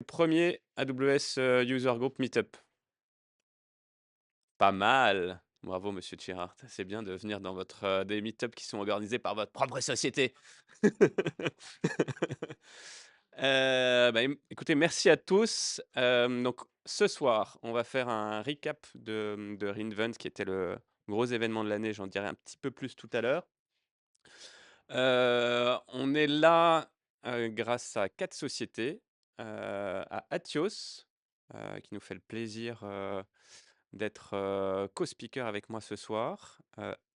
Premier AWS, User Group Meetup. Pas mal! Bravo monsieur Chirard, c'est bien de venir dans votre, des meet-up qui sont organisés par votre propre société. Bah, écoutez, merci à tous. Donc ce soir, on va faire un recap de re:Invent qui était le gros événement de l'année. J'en dirai un petit peu plus tout à l'heure. On est là, grâce à 4 sociétés, à Atios, qui nous fait le plaisir, d'être, co-speaker avec moi ce soir,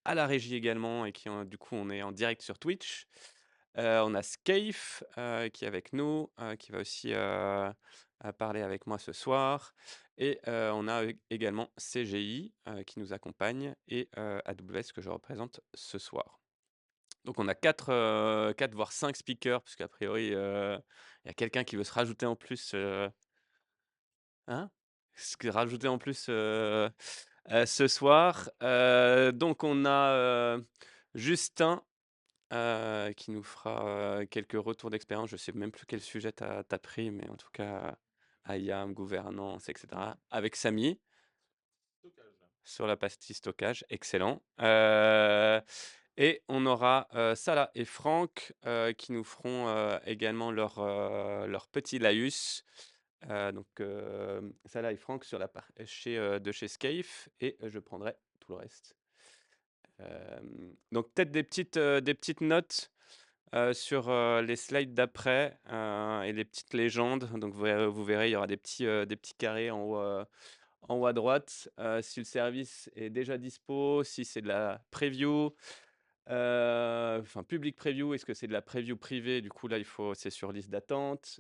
à la régie également et qui ont du coup, on est en direct sur Twitch. On a Scaife, qui est avec nous, qui va aussi, parler avec moi ce soir et on a également CGI, qui nous accompagne et AWS que je représente ce soir. Donc on a 4 voire 5 speakers puisqu'a priori, il y a quelqu'un qui veut se rajouter en plus, hein? Rajouter en plus, ce soir. Donc on a, Justin, qui nous fera, quelques retours d'expérience. Je sais même plus quel sujet tu as pris, mais en tout cas, IAM, gouvernance et cetera, avec Samy. Sur la partie stockage, excellent. Et on aura, Salah et Franck, qui nous feront, également leur petit laïus. Donc, Salah et Franck sur la part de chez Scaife et je prendrai tout le reste. Donc peut-être des petites notes, sur, les slides d'après, et les petites légendes. Donc vous verrez, il y aura des petits carrés en haut à droite, si le service est déjà dispo, si c'est de la preview, enfin public preview, est-ce que c'est de la preview privée? Du coup, là, c'est sur liste d'attente,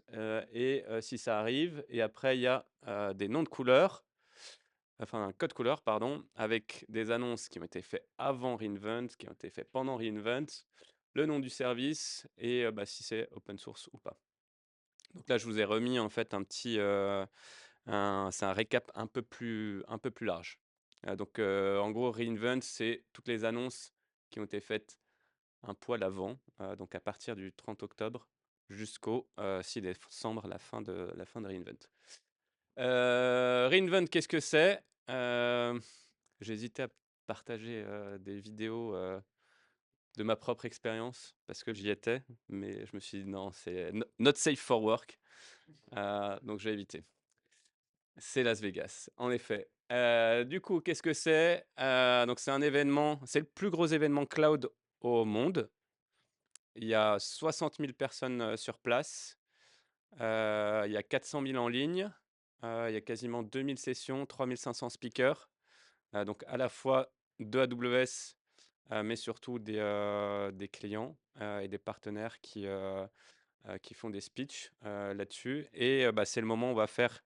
et si ça arrive et après il y a, des noms de couleurs, enfin un code couleur pardon, avec des annonces qui ont été faites avant re:Invent, qui ont été faites pendant re:Invent, le nom du service et bah, si c'est open source ou pas. Donc là, je vous ai remis en fait un petit, c'est un récap un peu plus large. Donc, en gros, re:Invent, c'est toutes les annonces qui ont été faites un poil avant, donc à partir du 30 octobre jusqu'au, 6 décembre, la fin de re:Invent. re:Invent, qu'est-ce que c'est? J'ai hésité à partager, des vidéos, de ma propre expérience parce que j'y étais, mais je me suis dit: «Non, c'est not safe for work», donc j'ai évité. C'est Las Vegas, en effet. Du coup, qu'est-ce que c'est? Donc c'est un événement, c'est le plus gros événement cloud au monde. Il y a 60 000 personnes, sur place. Il y a 400 000 en ligne. Il y a quasiment 2 000 sessions, 3 500 speakers. Donc à la fois de AWS, mais surtout des clients, et des partenaires qui font des speeches, là-dessus et bah, c'est le moment où on va faire,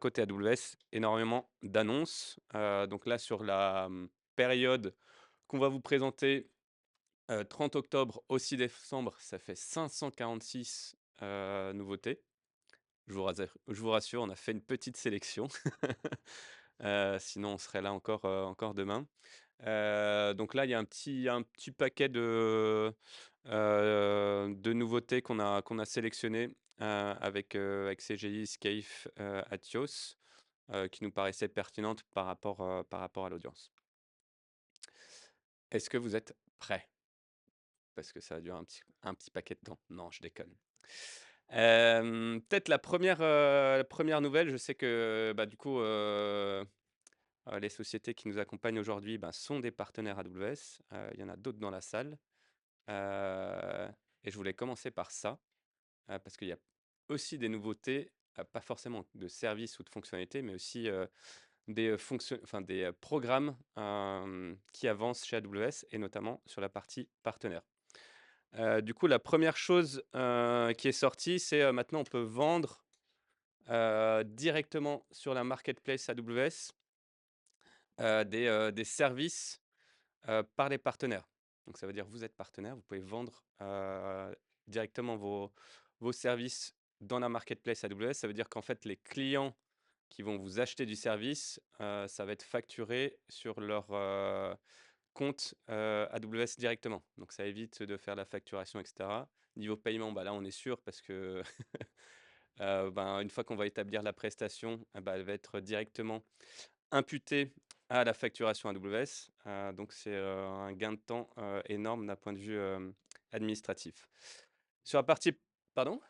côté AWS, énormément d'annonces. Donc là, sur la, période qu'on va vous présenter, 30 octobre au 6 décembre, ça fait 546, nouveautés. Je vous rassure, on a fait une petite sélection. Sinon on serait là encore demain. Donc là, il y a un petit paquet de nouveautés qu'on a sélectionnées, avec CGI, Scaife, Atios, qui nous paraissaient pertinentes par rapport à l'audience. Est-ce que vous êtes prêts? Parce que ça a duré un petit paquet de temps. Non, je déconne. Peut-être la 1re nouvelle, je sais que, bah, du coup, les sociétés qui nous accompagnent aujourd'hui, ben, sont des partenaires AWS. Il y en a d'autres dans la salle. Heu et je voulais commencer par ça, parce qu'il y a aussi des nouveautés, pas forcément de services ou de fonctionnalités, mais aussi, des programmes, qui avancent chez AWS et notamment sur la partie partenaire. Du coup, la première chose, qui est sortie, c'est, maintenant on peut vendre, directement sur la marketplace AWS, des services, par les partenaires. Donc ça veut dire vous êtes partenaire, vous pouvez vendre, directement vos services dans la marketplace AWS. Ça veut dire qu'en fait, les clients qui vont vous acheter du service, ça va être facturé sur leur, compte, AWS directement. Donc ça évite de faire la facturation et cetera. Niveau paiement, bah, là, on est sûr parce que Ben, une fois qu'on va établir la prestation, bah, elle va être directement imputée à la facturation AWS. Donc c'est, un gain de temps, énorme d'un point de vue, administratif. Sur la partie pardon?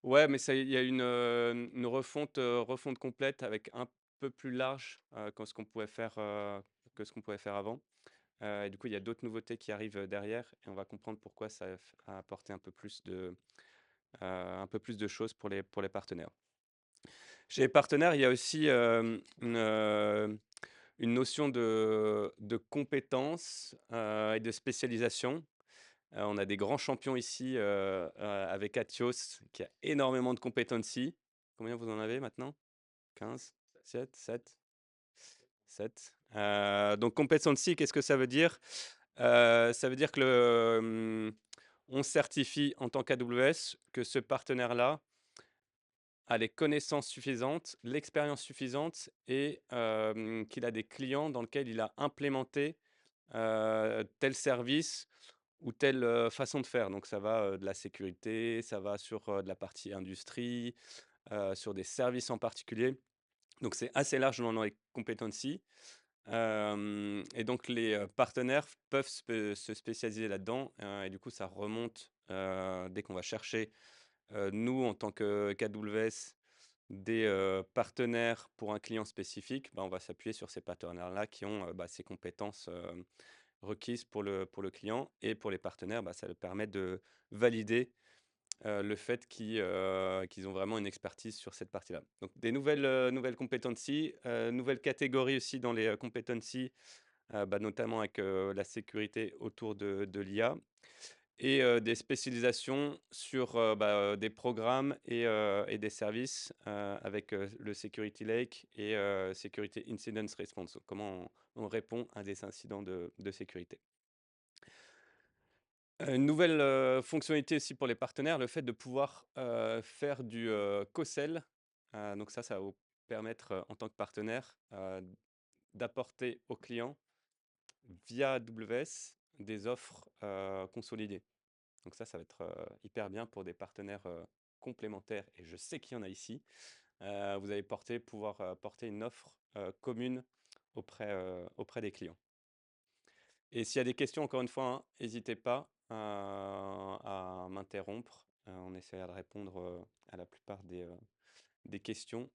Ouais, mais ça il y a une refonte complète avec un peu plus large, que ce qu'on pouvait faire avant. Et du coup, il y a d'autres nouveautés qui arrivent, derrière et on va comprendre pourquoi ça a apporté un peu plus de choses pour les partenaires. Chez les partenaires, il y a aussi, une notion de compétences, et de spécialisation. On a des grands champions ici, avec Atheos qui a énormément de competency. Combien vous en avez maintenant? 15, 7, 7, 7. Donc competency, qu'est-ce que ça veut dire? Ça veut dire que on certifie en tant qu'AWS que ce partenaire-là a les connaissances suffisantes, l'expérience suffisante et qu'il a des clients dans lesquels il a implémenté, tel service ou telle, façon de faire. Donc ça va, de la sécurité, ça va sur, de la partie industrie, sur des services en particulier. Donc c'est assez large dans les competencies. Et donc les, partenaires peuvent se spécialiser là-dedans, et du coup ça remonte, dès qu'on va chercher, nous en tant qu'AWS des, partenaires pour un client spécifique, bah, on va s'appuyer sur ces partenaires-là qui ont, bah, ces compétences, requises pour le client et pour les partenaires, bah, ça leur permet de valider, le fait qu'ils ont vraiment une expertise sur cette partie-là. Donc des nouvelles competencies, nouvelles catégories aussi dans les, competencies, bah, notamment avec, la sécurité autour de l'IA et des spécialisations sur, bah, des programmes et des services, avec, le Security Lake et Security Incident Response. Donc comment on répond à des incidents de sécurité. Une nouvelle, fonctionnalité aussi pour les partenaires, le fait de pouvoir, faire du, co-sell. Donc ça va vous permettre, en tant que partenaire, d'apporter aux clients via AWS des offres, consolidées. Donc ça va être, hyper bien pour des partenaires, complémentaires et je sais qu'il y en a ici. Vous allez pouvoir, porter une offre, commune auprès des clients. Et s'il y a des questions, encore une fois, hein, n'hésitez pas, à m'interrompre. On essaiera de répondre, à la plupart des questions,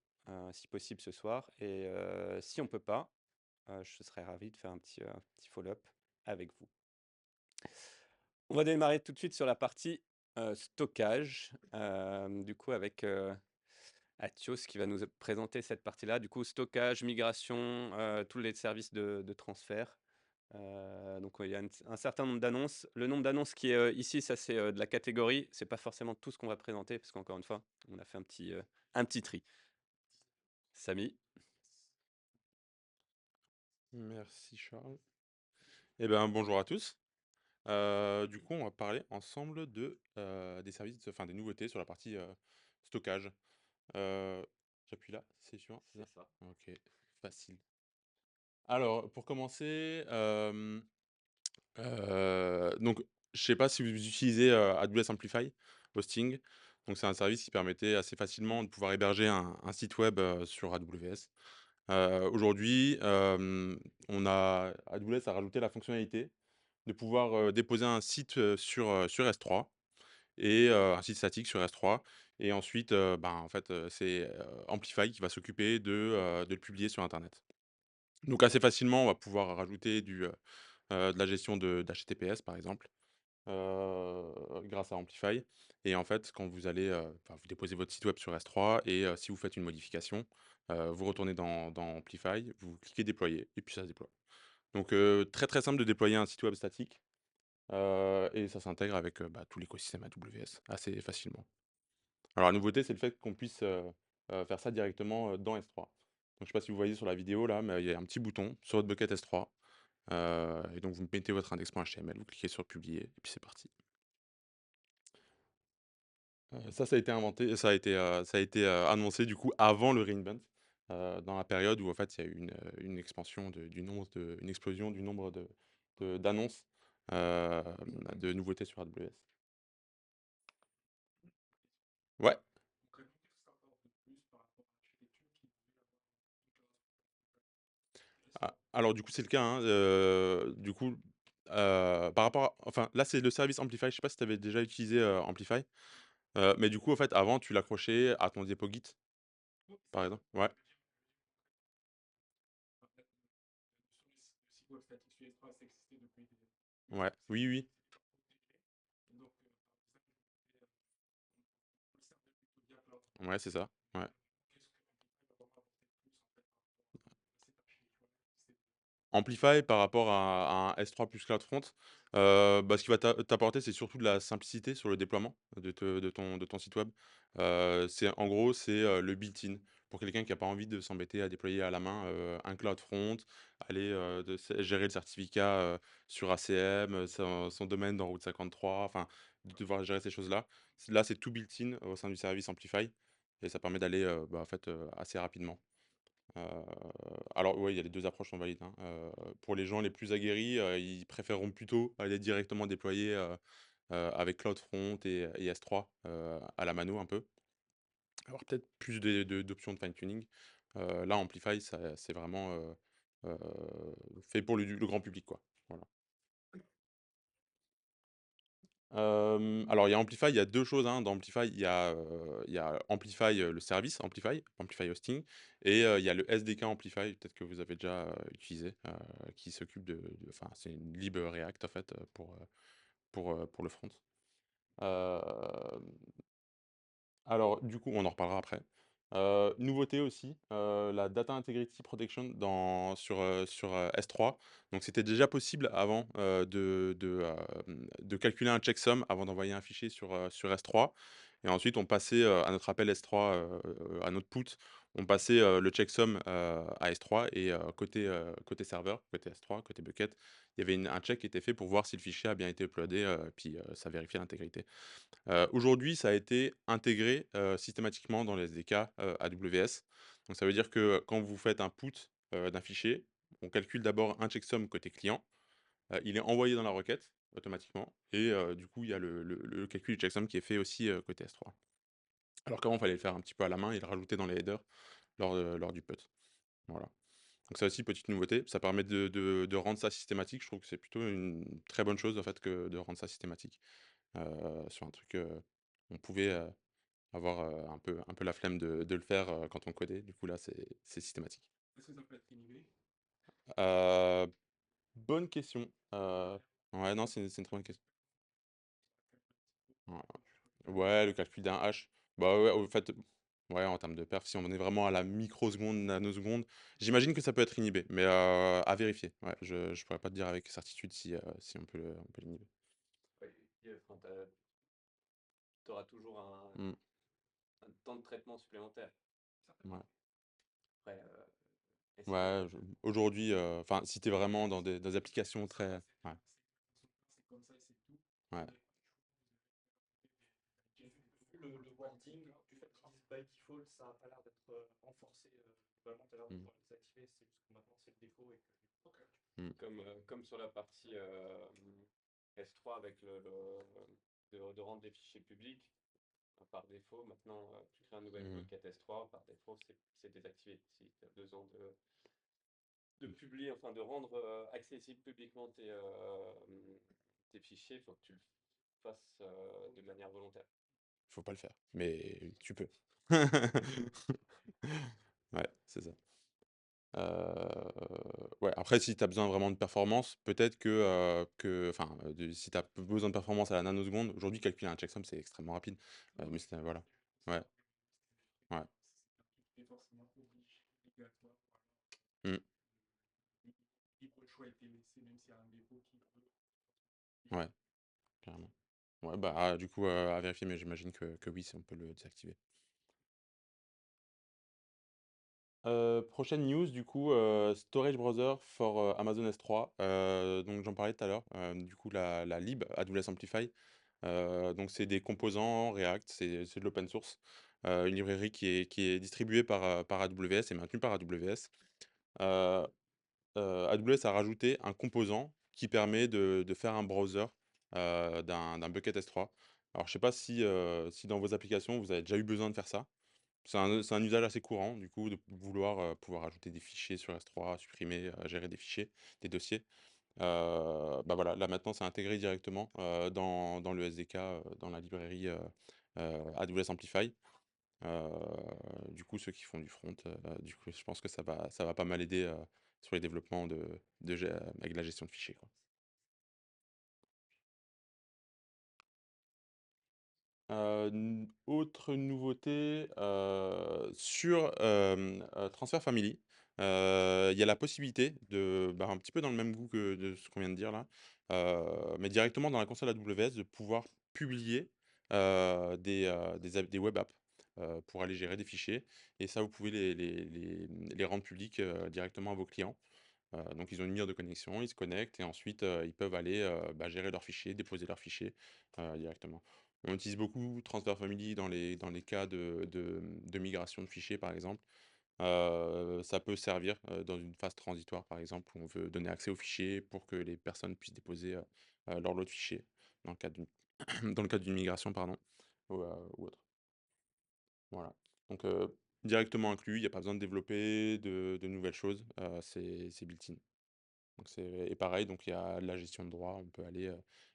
si possible ce soir et si on peut pas, je serais ravi de faire un petit follow-up avec vous. On va démarrer tout de suite sur la partie, stockage, du coup avec, Athos qui va nous présenter cette partie-là. Du coup, stockage, migration, tous les services de transfert. Donc ouais, il y a un certain nombre d'annonces. Le nombre d'annonces qui est, ici, ça c'est, de la catégorie. C'est pas forcément tout ce qu'on va présenter parce qu'encore une fois, on a fait un petit tri. Samy? Merci Charles. Bonjour à tous. Du coup, on va parler ensemble des services, enfin des nouveautés sur la partie stockage. Euh, J'appuie là, c'est sûr, c'est C'est ça? ça. Ok, facile. Alors, pour commencer, donc je sais pas si vous utilisez AWS Amplify Hosting. Donc c'est un service qui permettait assez facilement de pouvoir héberger un site web sur AWS. Aujourd'hui, AWS a rajouté la fonctionnalité de pouvoir, déposer un site, sur S3 et un site statique sur S3 et ensuite, en fait, c'est, Amplify qui va s'occuper de le publier sur internet. Donc assez facilement, on va pouvoir rajouter de la gestion d'HTTPS par exemple, grâce à Amplify et en fait, quand vous allez, vous déposez votre site web sur S3 et si vous faites une modification, vous retournez dans Amplify, vous cliquez déployer et puis ça se déploie. Donc très, très simple de déployer un site web statique, et ça s'intègre avec, tout l'écosystème AWS assez facilement. Alors la nouveauté, c'est le fait qu'on puisse, faire ça directement, dans S3. Donc je sais pas si vous voyez sur la vidéo là, mais il y a un petit bouton sur votre bucket S3, et donc vous mettez votre index.html, vous cliquez sur publier et puis c'est parti. Ça a été inventé ça a été, annoncé du coup avant le re:Invent, dans la période où en fait il y a eu une expansion une explosion du nombre d'annonces, de nouveautés sur AWS. Ouais. Alors du coup, c'est le cas, hein, du coup, par rapport à enfin, là, c'est le service Amplify. Je sais pas si tu avais déjà utilisé, Amplify? Mais du coup, en fait, avant, tu l'accrochais à ton dépôt Git, par exemple? Ouais, ouais, oui, oui, ouais, c'est ça, ouais. Amplify par rapport à un S3 plus CloudFront, bah, ce qui va t'apporter, c'est surtout de la simplicité sur le déploiement de ton site web. C'est en gros, c'est, le built-in. Pour quelqu'un qui a pas envie de s'embêter à déployer à la main, un CloudFront, aller, gérer le certificat, sur ACM, son domaine dans Route 53, enfin, de devoir gérer ces choses-là. Là, c'est tout built-in au sein du service Amplify et ça permet d'aller, bah, en fait, assez rapidement. Heu, alors ouais, il y a les 2 approches sont valides, hein. Pour les gens les plus aguerris, ils préféreront plutôt aller directement déployer, avec CloudFront et S3, à la mano un peu. Avoir peut-être plus d'options de fine tuning. Là, Amplify, ça c'est vraiment, heu, fait pour le grand public, quoi. Voilà. Alors il y a Amplify, il y a 2 choses, hein, dans Amplify, il y a Amplify, le service Amplify, Amplify Hosting et il y a le SDK Amplify, peut-être que vous avez déjà, utilisé, qui s'occupe enfin, c'est une lib, React, en fait, pour le front. Hem alors, du coup, on en reparlera après. Nouveauté aussi, la Data Integrity Protection sur S3. Donc c'était déjà possible avant, de calculer un checksum avant d'envoyer un fichier sur S3 et ensuite on passait, à notre appel S3, à notre put, on passait, le checksum, à S3 et côté serveur, côté S3, côté bucket, il y avait un check qui était fait pour voir si le fichier a bien été uploadé, puis, ça vérifiait l'intégrité. Aujourd'hui, ça a été intégré, systématiquement dans les SDK, AWS. Donc ça veut dire que quand vous faites un put, d'un fichier, on calcule d'abord un checksum côté client, il est envoyé dans la requête automatiquement et du coup, il y a le calcul du checksum qui est fait aussi, côté S3. Alors qu'avant, il fallait le faire un petit peu à la main et le rajouter dans les headers lors du put. Voilà. Donc ça aussi, petite nouveauté, ça permet de rendre ça systématique. Je trouve que c'est plutôt une très bonne chose, en fait, que de rendre ça systématique, sur un truc, on pouvait, avoir, un peu la flemme de le faire, quand on codait. Du coup, là, c'est systématique. Heu, bonne question. Ouais, non, c'est une très bonne question. Ouais, ouais, le calcul d'un hash. Bah, ouais, au fait, ouais, en termes de perf, si on en est vraiment à la microseconde, nanoseconde, j'imagine que ça peut être inhibé, mais à vérifier. Ouais, je pourrais pas te dire avec certitude si on peut l'inhiber. Ouais, et enfin, tu auras toujours Mmh, un temps de traitement supplémentaire. ouais. Après, essayer Ouais, aujourd'hui, enfin, si tu es vraiment dans des applications très ouais, ouais. Le wording du fait qu'ils disent by default, ça n'a pas l'air d'être renforcé. Globalement, tu as l'air de Mmh, pouvoir le désactiver, c'est juste que maintenant c'est le défaut et que. Ok. mmh, comme sur la partie S3 avec de rendre les fichiers publics, par défaut, maintenant, tu crées un nouvel mmh, bucket S3, par défaut, c'est désactivé. Si tu as besoin de publier, enfin de rendre accessible publiquement tes fichiers, il faut que tu le fasses de manière volontaire. faut pas le faire, mais tu peux. Ouais, c'est ça. Ouais, après si tu as besoin vraiment de performance, peut-être que enfin, si tu as besoin de performance à la nanoseconde, aujourd'hui calculer un checksum, c'est extrêmement rapide. Mais c'est voilà. Ouais, ouais. C'est forcément obligé, obligatoire. Mmh, Libre choix a été laissé, même s'il y a un défaut qui veut. ouais, carrément. Ouais, bah, du coup, à vérifier, mais j'imagine que oui, si on peut le désactiver. Prochaine news du coup, storage browser for, Amazon S3. Donc j'en parlais tout à l'heure, du coup la lib AWS Amplify, donc c'est des composants React, c'est de l'open source, une librairie qui est distribuée par AWS et maintenue par AWS. Heu AWS a rajouté un composant qui permet de faire un browser, d'un bucket S3. Alors je sais pas si dans vos applications vous avez déjà eu besoin de faire ça? C'est un usage assez courant, du coup, de vouloir, pouvoir ajouter des fichiers sur S3, supprimer, gérer des fichiers, des dossiers. Bah, voilà, là, maintenant, c'est intégré directement, dans le SDK, dans la librairie, AWS Amplify. Heu, du coup, ceux qui font du front, du coup, je pense que ça va pas mal aider, sur les développements de gé avec la gestion de fichiers, quoi. Autre nouveauté, sur, Transfer Family, il y a la possibilité de, bah, un petit peu dans le même goût que de ce qu'on vient de dire là, mais directement dans la console AWS de pouvoir publier, des web apps, pour aller gérer des fichiers et ça vous pouvez les rendre publics, directement à vos clients. Donc ils ont une mire de connexion, ils se connectent et ensuite, ils peuvent aller, bah, gérer leurs fichiers, déposer leurs fichiers, directement. On utilise beaucoup Transfer Family dans les cas de migration de fichiers, par exemple. Ça peut servir, dans une phase transitoire, par exemple, où on veut donner accès aux fichiers pour que les personnes puissent déposer, leur lot de fichiers dans le cadre d'une dans le cadre d'une migration, pardon, ou autre. Voilà. Donc, directement inclus, il y a pas besoin de développer de nouvelles choses, c'est built-in. Donc c'est et pareil, donc il y a la gestion de droits, on peut aller,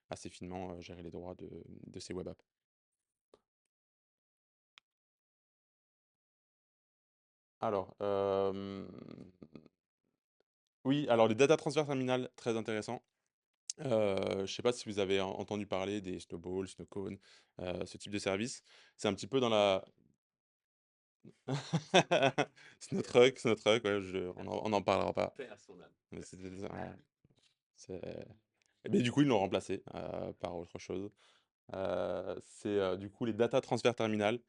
assez finement, gérer les droits de ces web apps. Alors, oui, alors les data transfer terminal, très intéressant. Je sais pas si vous avez entendu parler des Snowball, Snowcone, ce type de service. C'est un petit peu dans la Snowtruck, ouais, on en parlera pas. Paix à son âme. Mais c'est mais du coup, ils l'ont remplacé, par autre chose. C'est, du coup, les data transfer terminal.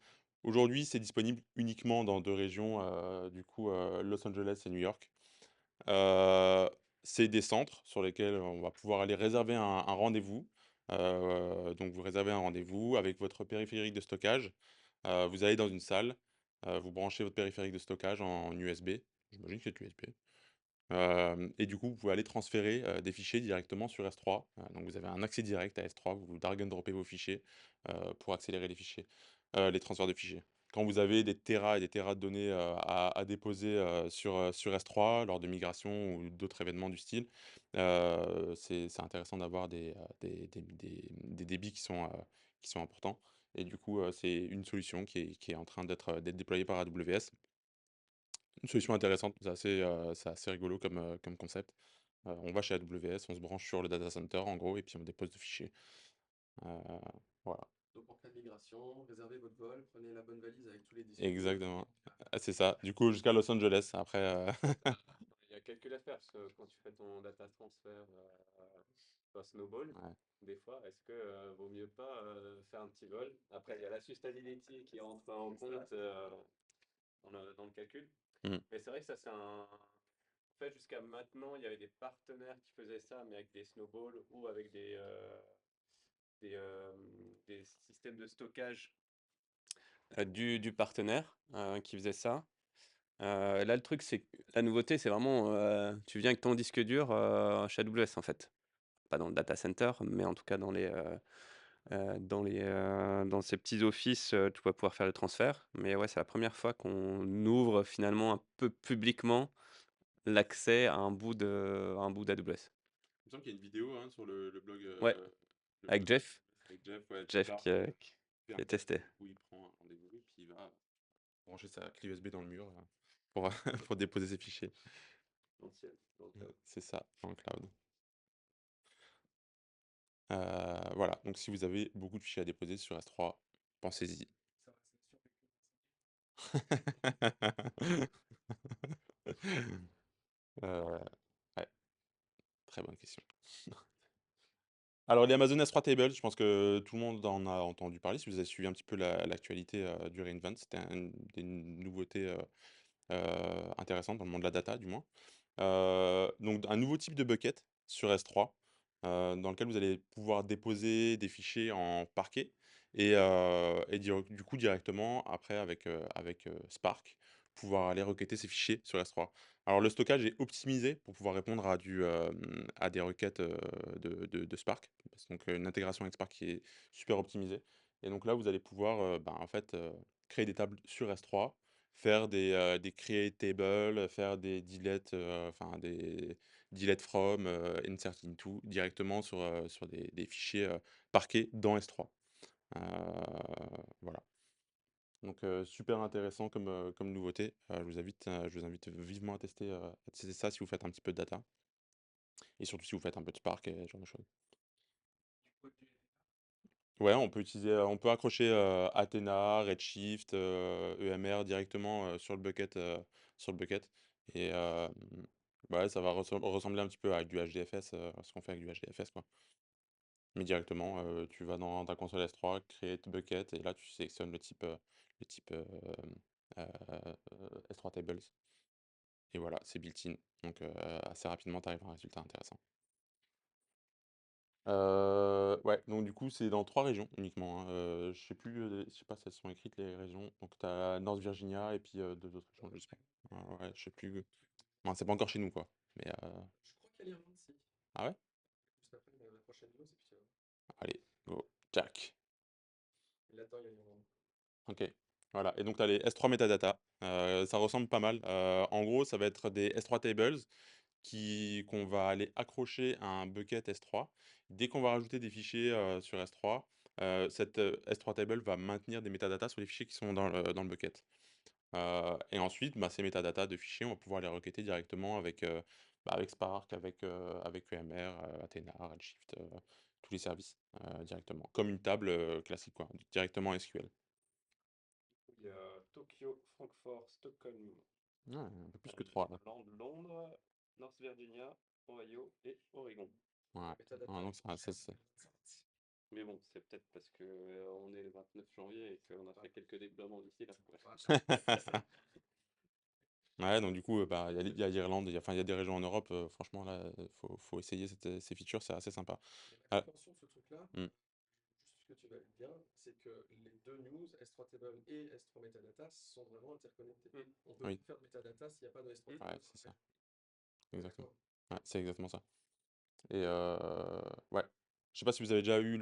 Aujourd'hui, c'est disponible uniquement dans 2 régions, du coup, Los Angeles et New York. Heu, c'est des centres sur lesquels on va pouvoir aller réserver un rendez-vous. Donc vous réservez un rendez-vous avec votre périphérique de stockage. Vous allez dans une salle, vous branchez votre périphérique de stockage en USB. J'imagine que c'est USB. Et du coup, vous pouvez aller transférer, des fichiers directement sur S3. Donc vous avez un accès direct à S3, vous drag and droppez vos fichiers, pour accélérer les fichiers, les transferts de fichiers. Quand vous avez des téras et des téras de données, à déposer, sur S3 lors de migration ou d'autres événements du style, c'est intéressant d'avoir des débits qui sont importants et du coup, c'est une solution qui est en train d'être déployée par AWS. Une solution intéressante, c'est assez rigolo comme concept. On va chez AWS, on se branche sur le data center en gros et puis on dépose de fichiers. Heu, voilà, Donc pour cas de migration, réservez votre vol, prenez la bonne valise avec tous les disques durs. exactement. Ah, c'est ça, du coup jusqu'à Los Angeles après, Il y a calcul à faire parce que quand tu fais ton data transfer dans Snowball, ouais. des fois, est-ce que vaut mieux pas faire un petit vol? Après, il y a la sustainability qui rentre en compte dans le calcul. Mmh. Mais c'est vrai que ça, c'est un. En fait, jusqu'à maintenant, il y avait des partenaires qui faisaient ça, mais avec des snowballs ou avec des, euh, des systèmes de stockage du partenaire qui faisait ça. Là, le truc, c'est que la nouveauté, c'est vraiment, tu viens avec ton disque dur chez AWS, en fait. Pas dans le data center, mais en tout cas dans ces petits offices, tu vas pouvoir faire le transfert. Mais ouais, c'est la première fois qu'on ouvre finalement un peu publiquement l'accès à un bout d'AWS. Il me semble qu'il y a une vidéo, hein, sur le blog, Ouais, avec Jeff, avec Jeff, ouais, qui Jeff part, qui a qui fait qui un a test, testé. du coup il prend un rendez-vous et puis il va brancher sa clé USB dans le mur, pour pour déposer ses fichiers. Ancienne, dans le cloud. C'est ça, dans le cloud. Voilà, donc si vous avez beaucoup de fichiers à déposer sur S3, pensez-y. Ça va, c'est survécu. Ouais, très bonne question. Alors les Amazon S3 Tables, je pense que tout le monde en a entendu parler. Si vous avez suivi un petit peu l'actualité, du re:Invent, c'était une des nouveautés, intéressantes dans le monde de la data, du moins. Donc un nouveau type de bucket sur S3, dans lequel vous allez pouvoir déposer des fichiers en parquet et du coup directement après avec Spark, pouvoir aller requêter ces fichiers sur S3. Alors le stockage est optimisé pour pouvoir répondre à des requêtes, de Spark. Donc une intégration avec Spark qui est super optimisée et donc là vous allez pouvoir, en fait, créer des tables sur S3, faire des create tables, faire des delete, enfin des delete from, insert into directement sur des fichiers, parquets dans S3. Heu, voilà. Donc super intéressant comme nouveauté. Je vous invite vivement à tester ça si vous faites un petit peu de data et surtout si vous faites un peu de Spark et ce genre de choses. Ouais, on peut accrocher, Athena, Redshift, EMR directement, sur le bucket et ouais, ça va ressembler un petit peu à du HDFS, ce qu'on fait avec du HDFS, quoi. Mais directement, tu vas dans ta console S3, create bucket et là tu sélectionnes le type, S3 tables et voilà, c'est built-in. Donc assez rapidement, tu arrives à un résultat intéressant. Ouais, donc du coup, c'est dans 3 régions uniquement, hein, je sais plus, je sais pas si elles sont écrites les régions. Donc tu as North Virginia et puis, 2 autres régions, je sais pas. Ouais, je sais plus. Non, c'est pas encore chez nous, quoi. Mais, Je crois qu'il y a l'Irlande, si. ah ouais? Juste après, la prochaine news, et puis tu vas voir. Allez, go, Jack. Et là-dedans, il y a l'Irlande. OK. Voilà et donc tu as les S3 metadata, ça ressemble pas mal. En gros, ça va être des S3 tables qu'on va aller accrocher à un bucket S3. Dès qu'on va rajouter des fichiers, sur S3, cette, S3 table va maintenir des métadatas sur les fichiers qui sont dans le bucket. Et ensuite, bah, ces métadatas de fichiers, on va pouvoir les requêter directement avec Spark, avec EMR, Athena, Redshift, tous les services, directement. Comme une table, classique quoi, directement SQL. Il y a Tokyo, Francfort, Stockholm, Ouais, un peu plus que 3 là. Londres, North Virginia, Ohio et Oregon. Ouais. Metadata. Ouais, donc c'est Mais bon, c'est peut-être parce que on est le 29 janvier et qu'on a fait quelques déploiements d'ici là. Ouais, donc du coup, bah, il y a l'Irlande, il y a des régions en Europe, franchement là, faut essayer ces features, c'est assez sympa. Et la Ah, compréhension de ce truc-là, mmh, juste ce que tu valides bien, c'est que les deux news, S3 Table et S3 Metadata, sont vraiment interconnectés. On peut oui, pas faire de metadata s'il n'y a pas de S3 ouais, Table. c'est ça, On est exactement. d'accord. Ouais, c'est exactement ça et ouais. Je sais pas si vous avez déjà eu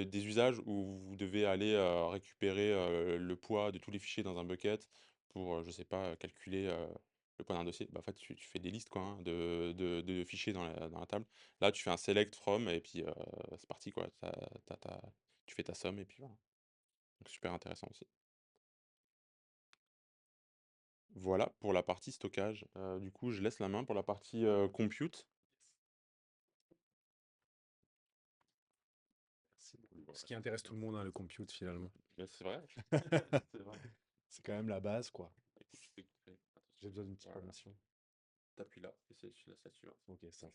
des usages où vous devez aller, récupérer, le poids de tous les fichiers dans un bucket pour, je sais pas, calculer, le poids d'un dossier. Bah, en fait, tu fais des listes quoi, hein, de fichiers dans la table. Là, tu fais un select from et puis, c'est parti quoi. Tu fais ta somme et puis voilà. Donc super intéressant aussi. Voilà pour la partie stockage. Du coup, je laisse la main pour la partie, compute. Merci beaucoup. Ce qui intéresse tout le monde, hein, le compute finalement. Mais c'est vrai, c'est vrai. C'est quand même la base, quoi. Écoute, je t'écouterai. Pas de souci. J'ai besoin d'une petite Voilà. formation. Tu là et tu laisses là-dessus, hein. Ok, ça.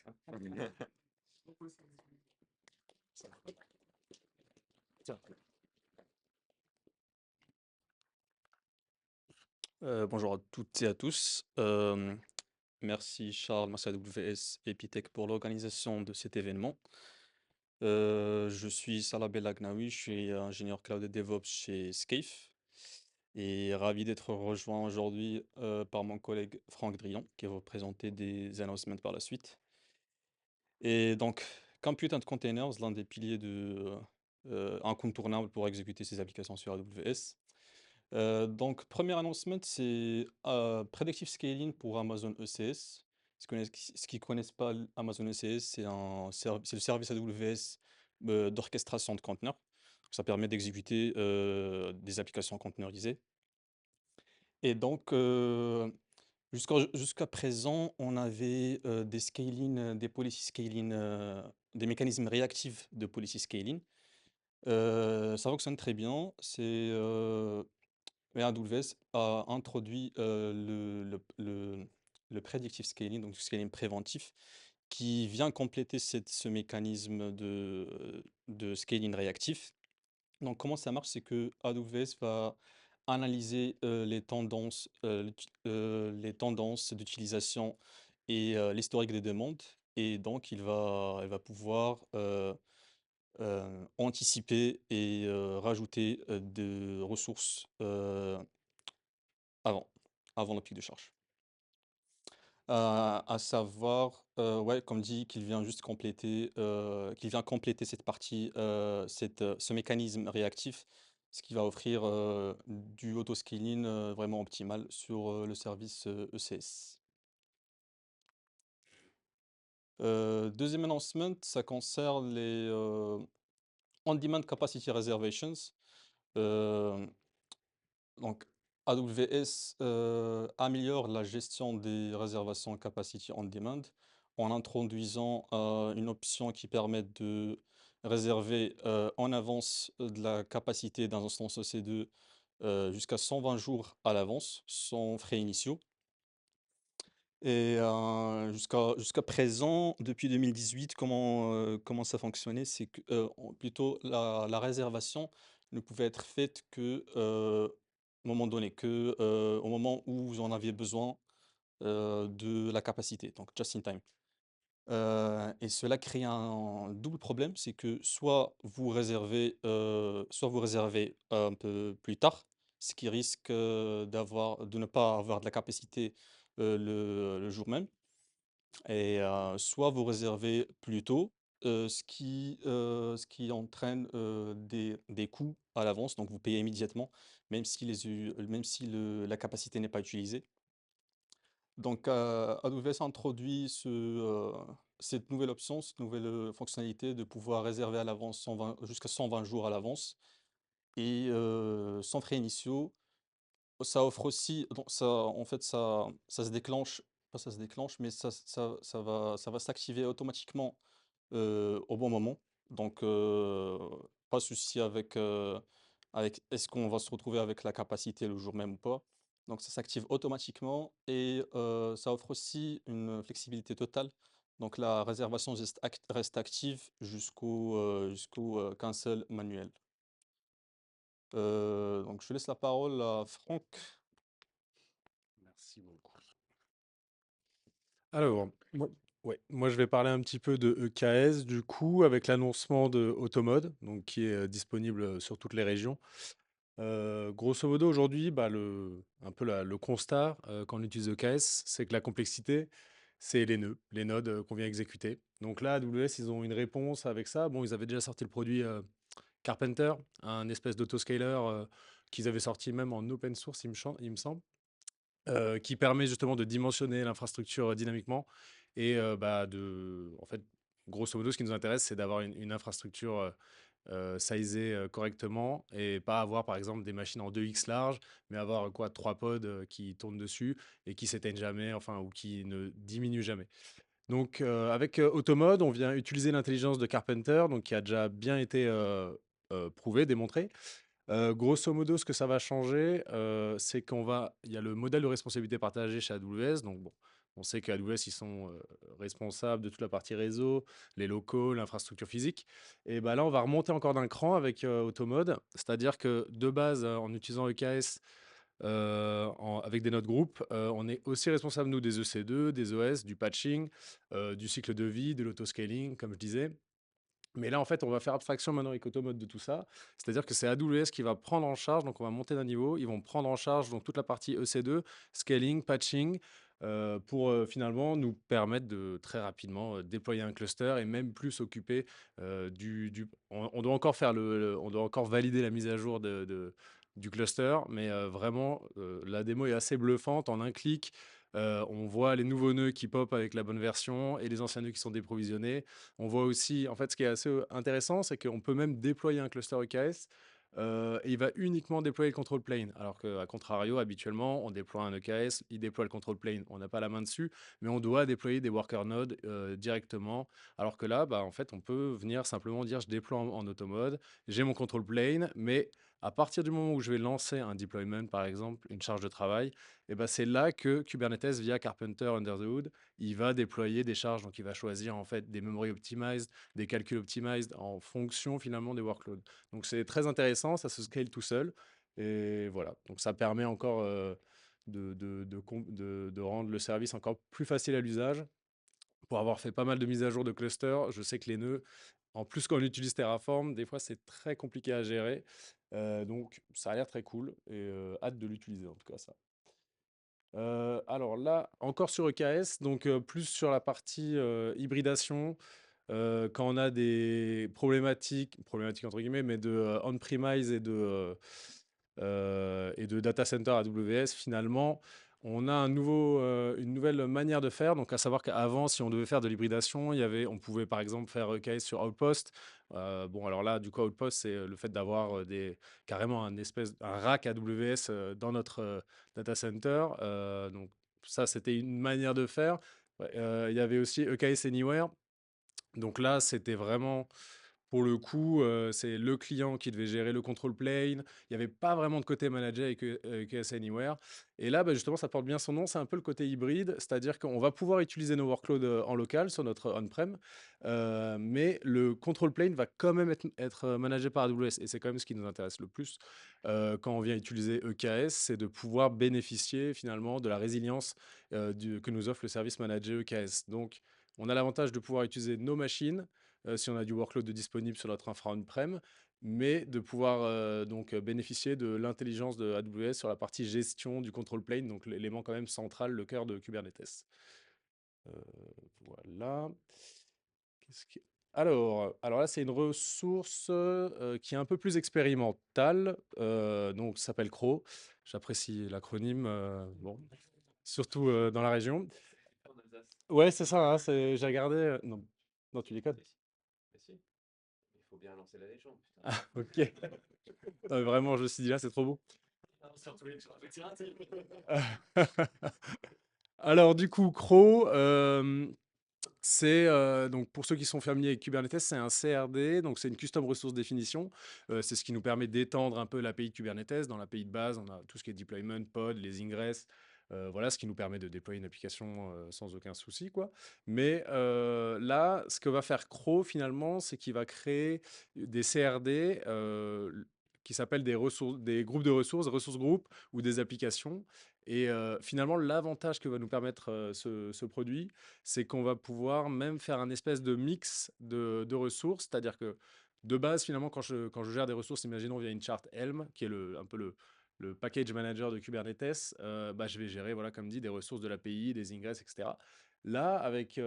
Ça. Tiens. Bonjour à toutes et à tous. Merci Charles, merci à WS Epitech pour l'organisation de cet événement. Je suis Salah Belagnaoui, je suis ingénieur cloud et DevOps chez Scaife et ravi d'être rejoint aujourd'hui par mon collègue Franck Drion qui va vous présenter des announcements par la suite. Et donc, Compute and Containers, l'un des piliers incontournables pour exécuter ces applications sur AWS. Donc, premier announcement, c'est Predictive Scaling pour Amazon ECS. Ceux qui connaissent pas Amazon ECS, c'est le service AWS d'orchestration de conteneurs. Ça permet d'exécuter des applications conteneurisées. Et donc, jusqu'à présent, on avait des scaling, des policy scaling, des mécanismes réactifs de policy scaling. Ça fonctionne très bien. Mais AWS a introduit le predictive scaling, donc du scaling préventif, qui vient compléter ce mécanisme de scaling réactif. Donc, comment ça marche? C'est que AWS va analyser les tendances d'utilisation et l'historique des demandes. Et donc, elle va pouvoir anticiper et rajouter des ressources avant, avant le pic de charge. À savoir, ouais, comme dit, qu'il vient compléter cette partie, ce mécanisme réactif. ce qui va offrir du autoscaling vraiment optimal sur le service ECS. Deuxième announcement, ça concerne les on-demand capacity reservations. Euh, donc, AWS améliore la gestion des réservations capacity on-demand en introduisant une option qui permet de réserver en avance de la capacité d'un instance EC2 jusqu'à 120 jours à l'avance, sans frais initiaux. Et jusqu'à présent, depuis 2018, comment ça fonctionnait? C'est que, plutôt la réservation ne pouvait être faite que, au moment donné, que, au moment où vous en aviez besoin, de la capacité, donc just in time. Et cela crée un double problème, c'est que soit vous réservez un peu plus tard, ce qui risque, de ne pas avoir de la capacité, le jour même. Et soit vous réservez plus tôt, ce qui entraîne, des coûts à l'avance, donc vous payez immédiatement, même si la capacité n'est pas utilisée. Donc AWS a introduit cette nouvelle option, cette nouvelle, fonctionnalité de pouvoir réserver à l'avance jusqu'à 120 jours à l'avance et sans frais initiaux. Ça offre aussi donc ça en fait, ça se déclenche pas ça se déclenche, mais ça va s'activer automatiquement, au bon moment. Donc pas de souci avec est-ce qu'on va se retrouver avec la capacité le jour même ou pas. Donc ça s'active automatiquement et ça offre aussi une flexibilité totale. Donc la réservation reste active jusqu'au cancel manuel. Donc je laisse la parole à Franck. Merci beaucoup. Alors, moi, je vais parler un petit peu de EKS, du coup, avec l'annoncement de Automode, donc qui est disponible sur toutes les régions. Grosso modo, aujourd'hui, bah, un peu le constat quand on utilise EKS, c'est que la complexité, c'est les nœuds, les nodes qu'on vient exécuter. Donc là, AWS, ils ont une réponse avec ça. Bon, ils avaient déjà sorti le produit Carpenter, un espèce d'autoscaler qu'ils avaient sorti même en open source, il me semble. Qui permet justement de dimensionner l'infrastructure dynamiquement et bah, en fait, grosso modo, ce qui nous intéresse, c'est d'avoir une infrastructure sizée correctement et pas avoir, par exemple, des machines en 2x large, mais avoir quoi, 3 pods qui tournent dessus et qui s'éteignent jamais, enfin, ou qui ne diminuent jamais. Donc, avec Automode, on vient utiliser l'intelligence de Carpenter, donc qui a déjà bien été prouvé, démontré. Grosso modo, ce que ça va changer, c'est il y a le modèle de responsabilité partagée chez AWS. Donc bon, on sait qu'AWS, ils sont responsables de toute la partie réseau, les locaux, l'infrastructure physique. Et bah là, on va remonter encore d'un cran avec Automode. C'est-à-dire que de base, en utilisant EKS, avec des nodes groupes, on est aussi responsable, nous, des EC2, des OS, du patching, du cycle de vie, de l'autoscaling, comme je disais. Mais là, en fait, on va faire abstraction maintenant avec Automode de tout ça. C'est-à-dire que c'est AWS qui va prendre en charge, donc on va monter d'un niveau, ils vont prendre en charge donc, toute la partie EC2, scaling, patching, pour finalement nous permettre de très rapidement déployer un cluster et même plus s'occuper on doit encore on doit encore valider la mise à jour du cluster, mais vraiment, la démo est assez bluffante. En un clic, on voit les nouveaux nœuds qui pop avec la bonne version et les anciens nœuds qui sont déprovisionnés. On voit aussi, en fait, ce qui est assez intéressant, c'est qu'on peut même déployer un cluster EKS et il va uniquement déployer le control plane. Alors qu'à contrario, habituellement, on déploie un EKS, il déploie le control plane. On n'a pas la main dessus, mais on doit déployer des worker nodes directement. Alors que là, bah, en fait, on peut venir simplement dire je déploie en automode, j'ai mon control plane, mais à partir du moment où je vais lancer un deployment, par exemple, une charge de travail, et ben c'est là que Kubernetes, via Carpenter Under the Hood, il va déployer des charges. Donc, il va choisir en fait des memory optimized, des calculs optimized en fonction finalement des workloads. Donc, c'est très intéressant, ça se scale tout seul. Et voilà. Donc, ça permet encore de rendre le service encore plus facile à l'usage. Pour avoir fait pas mal de mises à jour de clusters, je sais que les nœuds, en plus quand on utilise Terraform, des fois c'est très compliqué à gérer. Donc, ça a l'air très cool et hâte de l'utiliser en tout cas ça. Alors là, encore sur EKS, donc plus sur la partie hybridation. quand on a des problématiques entre guillemets, mais de on-premise et de data center AWS, finalement, on a une nouvelle manière de faire. Donc, à savoir qu'avant, si on devait faire de l'hybridation, on pouvait par exemple faire EKS sur Outpost. Bon, alors là, du coup, Outpost, c'est le fait d'avoir carrément un rack AWS dans notre data center. Donc, ça, c'était une manière de faire. Ouais, il y avait aussi EKS Anywhere. Donc là, c'était vraiment, pour le coup, c'est le client qui devait gérer le control plane. Il n'y avait pas vraiment de côté manager avec EKS Anywhere. Et là, bah, justement, ça porte bien son nom. C'est un peu le côté hybride, c'est-à-dire qu'on va pouvoir utiliser nos workloads en local sur notre on-prem, mais le control plane va quand même être managé par AWS. Et c'est quand même ce qui nous intéresse le plus quand on vient utiliser EKS, c'est de pouvoir bénéficier finalement de la résilience que nous offre le service manager EKS. Donc, on a l'avantage de pouvoir utiliser nos machines si on a du workload disponible sur notre infra on-prem, mais de pouvoir bénéficier de l'intelligence de AWS sur la partie gestion du control plane, donc l'élément quand même central, le cœur de Kubernetes. Voilà. Alors là, c'est une ressource qui est un peu plus expérimentale, donc ça s'appelle CRO. J'apprécie l'acronyme, bon, surtout dans la région. En Alsace. Ouais, c'est ça, hein, j'ai regardé. Non, non, tu déconnes. Mais si, il faut bien lancer la légende, putain. Ah, ok. Non, mais vraiment, je me suis dit là, c'est trop beau. Surtout les gens avec un type. Alors, du coup, CRO, c'est donc pour ceux qui sont familiers avec Kubernetes, c'est un CRD, donc c'est une Custom Resource Definition. C'est ce qui nous permet d'étendre un peu l'API Kubernetes. Dans l'API de base, on a tout ce qui est deployment, pod, les ingress. Voilà, ce qui nous permet de déployer une application sans aucun souci, quoi. Mais là, ce que va faire CRO finalement, c'est qu'il va créer des CRD qui s'appellent des groupes de ressources groupes ou des applications. Et finalement, l'avantage que va nous permettre ce produit, c'est qu'on va pouvoir même faire un espèce de mix de ressources. C'est-à-dire que de base, finalement, quand je gère des ressources, imaginons via une charte Helm, qui est un peu le package manager de Kubernetes, bah, je vais gérer, voilà, comme dit, des ressources de l'API, des ingress, etc. Là, avec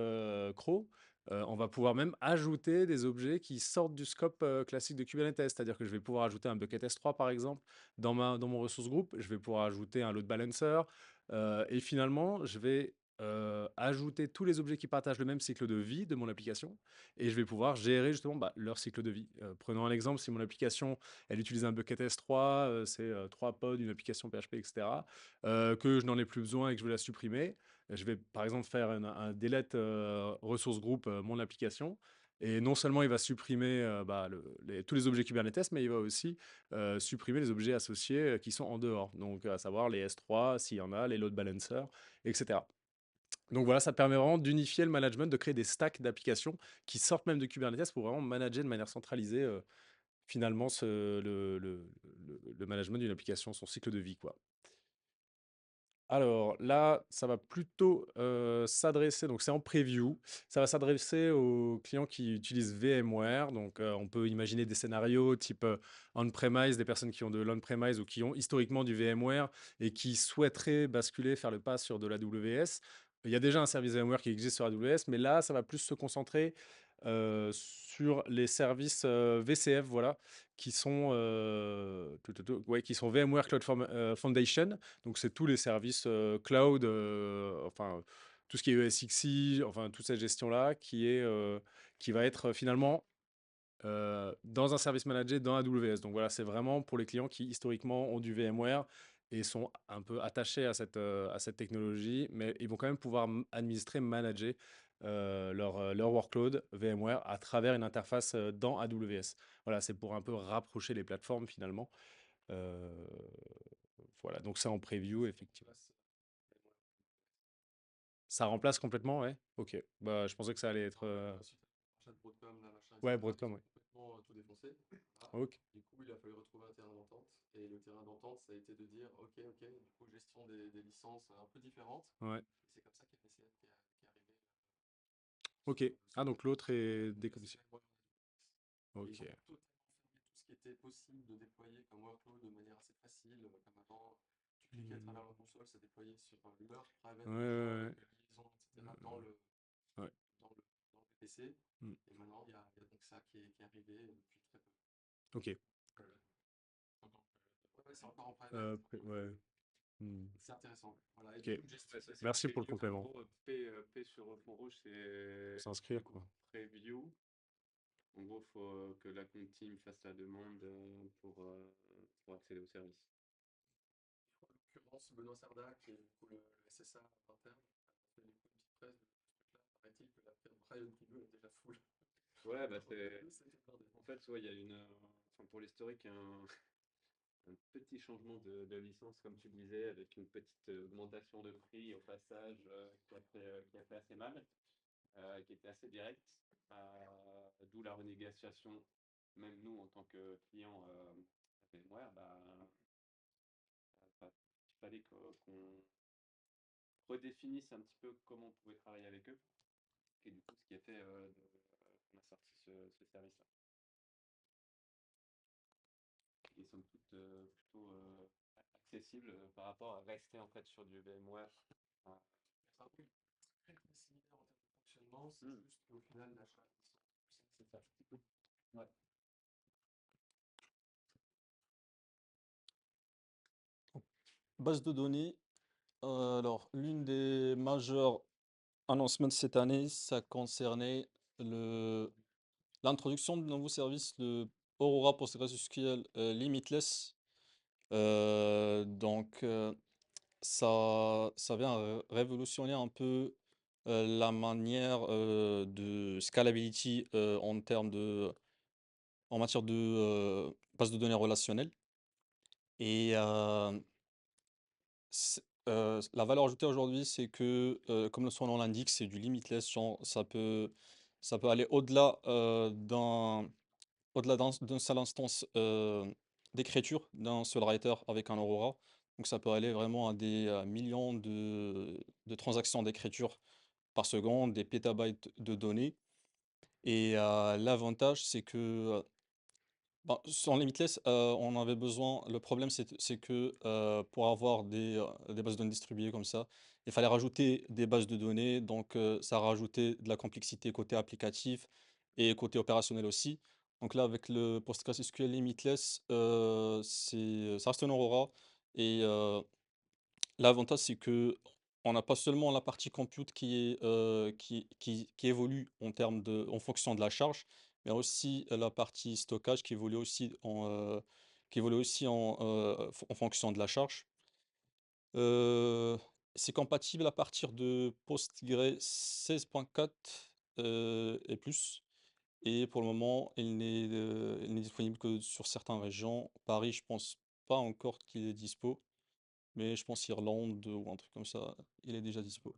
CRO, on va pouvoir même ajouter des objets qui sortent du scope classique de Kubernetes. C'est-à-dire que je vais pouvoir ajouter un bucket S3, par exemple, dans mon ressource group. Je vais pouvoir ajouter un load balancer. Et finalement, je vais ajouter tous les objets qui partagent le même cycle de vie de mon application et je vais pouvoir gérer justement leur cycle de vie. Prenons un exemple, si mon application, elle utilise un bucket S3, c'est 3 pods, une application PHP, etc., que je n'en ai plus besoin et que je veux la supprimer, je vais par exemple faire un delete ressource group mon application. Et non seulement il va supprimer tous les objets Kubernetes, mais il va aussi supprimer les objets associés qui sont en dehors. Donc, à savoir les S3, s'il y en a, les load balancers, etc. Donc voilà, ça permet vraiment d'unifier le management, de créer des stacks d'applications qui sortent même de Kubernetes pour vraiment manager de manière centralisée finalement le management d'une application, son cycle de vie, quoi. Alors là, ça va plutôt s'adresser, donc c'est en preview, ça va s'adresser aux clients qui utilisent VMware. Donc on peut imaginer des scénarios type on-premise, des personnes qui ont de l'on-premise ou qui ont historiquement du VMware et qui souhaiteraient basculer, faire le pas sur de l'AWS. Il y a déjà un service VMware qui existe sur AWS, mais là, ça va plus se concentrer sur les services VCF, voilà, qui sont VMware Cloud Foundation. Donc, c'est tous les services cloud, enfin, tout ce qui est ESXi, enfin, toute cette gestion-là qui va être finalement dans un service managé dans AWS. Donc, voilà, c'est vraiment pour les clients qui historiquement ont du VMware et sont un peu attachés à cette technologie, mais ils vont quand même pouvoir administrer, manager leur workload VMware à travers une interface dans AWS. Voilà, c'est pour un peu rapprocher les plateformes finalement. Euh, voilà, donc c'est en preview, effectivement. Ça remplace complètement, ouais. Ok. Bah, je pensais que ça allait être. Ensuite, prochain Broadcom, là, machin, Ouais, etc., Broadcom, ils ont ouais. complètement tout défoncé. Voilà. Ok. Du coup, il a fallu retrouver un terrain d'entente. Et le terrain d'entente, ça a été de dire, ok, du coup, gestion des licences un peu différentes. Ouais. Et c'est comme ça qu'FSCM qui est arrivé. Ok. Ah, donc l'autre est décommissionné. Ils Ok. ont totalement fermé tout ce qui était possible de déployer comme workload de manière assez facile, comme avant. Tu cliquais à travers leur console, ça déployait sur leur private Ouais, déjà, ouais, avec la liaison, etc. dans le ouais. dans le PC. Mm. Et maintenant, il y a donc ça qui est arrivé depuis très peu. Ok. Ouais, c'est encore en private. Ouais. Mm. C'est intéressant. Voilà. Et Ok. du coup, j'ai Ouais, ça, c'est Merci pour le preview. En complément. gros, P sur fond rouge, c'est S'inscrire, du coup quoi. preview. En gros, il faut que la compte team fasse la demande pour accéder au service. En l'occurrence, Benoît Sarda, qui est du coup le SSA interne, a fait du coup une petite presse de ce truc-là. Paraît-il que la Brian Preview est déjà full. Ouais, bah Donc, c'est blindé. en fait, ouais, il y a enfin, pour l'historique, un petit changement de licence, comme tu disais, avec une petite augmentation de prix au passage qui a fait assez mal, qui était assez directe, d'où la renégociation. Même nous, en tant que client VMware, il fallait qu'on redéfinisse un petit peu comment on pouvait travailler avec eux. Et du coup, ce qui a fait qu'on a sorti ce service-là. Qui est somme toute plutôt accessible par rapport à rester en fait sur du VMware. C'est un truc très très similaire en termes de fonctionnement, c'est Mm. juste qu'au final, l'achat C'est ça. Ouais. Base de données. Alors, l'une des majeures announcements cette année, ça concernait l'introduction de nouveaux services, le Aurora PostgreSQL Limitless. Ça vient révolutionner un peu la manière de scalability en matière de base de données relationnelle. Et la valeur ajoutée aujourd'hui, c'est que, comme le son l'indique, c'est du limitless. Genre, ça peut aller au-delà d'une seule instance d'écriture, d'un seul writer avec un Aurora. Donc ça peut aller vraiment à des millions de transactions d'écriture par seconde, des pétabytes de données. Et l'avantage, c'est que sans Limitless, on avait besoin. Le problème, c'est que pour avoir des bases de données distribuées comme ça, il fallait rajouter des bases de données. Donc, ça rajoutait de la complexité côté applicatif et côté opérationnel aussi. Donc là, avec le PostgreSQL Limitless, ça reste un Aurora. Et l'avantage, c'est que on n'a pas seulement la partie compute qui évolue en fonction de la charge, mais aussi la partie stockage qui évolue aussi en fonction de la charge. C'est compatible à partir de Postgre 16.4 et plus. Et pour le moment, il n'est disponible que sur certaines régions. Paris, je pense pas encore qu'il est dispo. Mais je pense Irlande ou un truc comme ça, il est déjà dispo.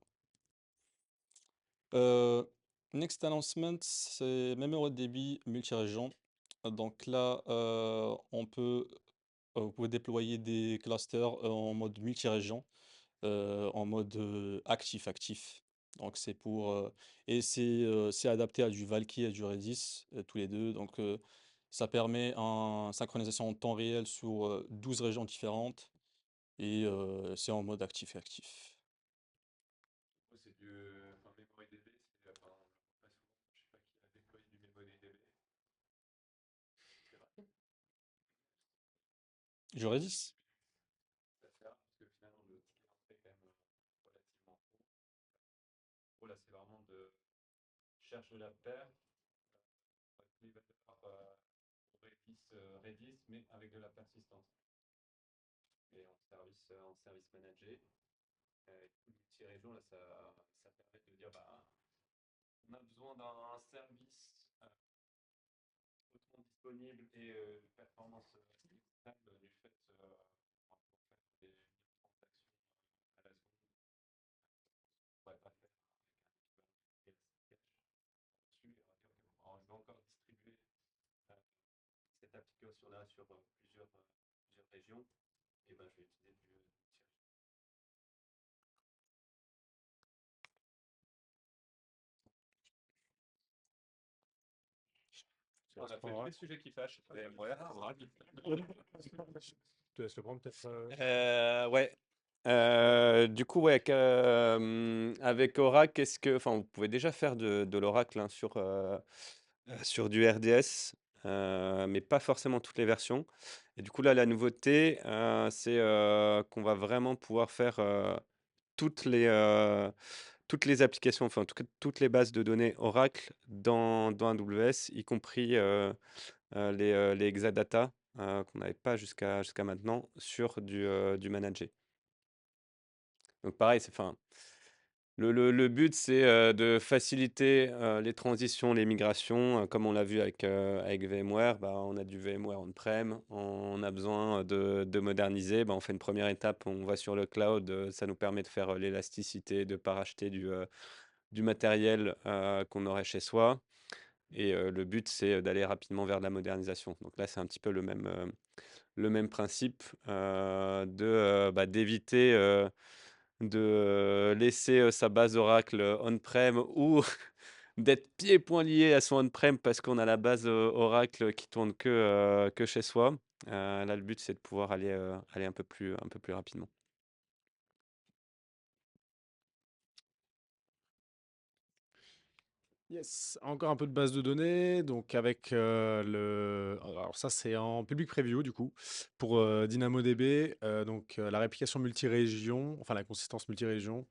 Next announcement, c'est Memory DB multi-région. Donc là, vous pouvez déployer des clusters en mode multi-région, en mode actif-actif. Donc c'est adapté à du Valky et à du Redis, tous les deux. Donc ça permet une synchronisation en temps réel sur 12 régions différentes. Et c'est en mode actif-actif. C'est du. Enfin, MemoryDB, c'est. Enfin, on le voit pas souvent. Je sais pas qui a déployé du MemoryDB. C'est vrai. Je Redis? Ça faire, parce que finalement, le ticket d'entrée est quand même relativement haut. Bon, là, c'est vraiment de. Cherche de la paire. Les valeurs Redis, mais avec de la persistance. Et en service managé. Multi-région, là, ça permet de dire on a besoin d'un service hautement disponible et de performance extrême du fait pour faire des transactions à la seconde. On ne pourrait pas faire avec un équivalent dessus. Et on va dire, OK, bon, alors, je vais encore distribuer cette application-là sur plusieurs régions. Et ben, je vais utiliser du multi-région. On a fait tous les sujets qui fâchent. VMware, Je te laisse le prendre peut-être. Ouais. Du coup, ouais, avec Oracle, vous pouvez déjà faire de l'Oracle, hein, sur du RDS, mais pas forcément toutes les versions. Et du coup, là, la nouveauté, c'est qu'on va vraiment pouvoir faire toutes les, euh, toutes les applications, enfin, en tout cas, toutes les bases de données Oracle dans AWS, y compris les Exadata qu'on n'avait pas jusqu'à maintenant sur du managé. Donc pareil, le but, c'est de faciliter les transitions, les migrations. Comme on l'a vu avec VMware, bah, on a du VMware on-prem, on a besoin de moderniser. Bah, on fait une première étape, on va sur le cloud. Ça nous permet de faire l'élasticité, de ne pas racheter du matériel qu'on aurait chez soi. Et le but, c'est d'aller rapidement vers de la modernisation. Donc là, c'est un petit peu le même principe d'éviter de laisser sa base Oracle on-prem ou d'être pieds et poings liés à son on-prem parce qu'on a la base Oracle qui tourne que chez soi. Là, le but, c'est de pouvoir aller un peu plus rapidement. Yes, encore un peu de base de données, donc avec alors ça c'est en public preview du coup, pour DynamoDB, donc la réplication multi-région, enfin la consistance multi-région.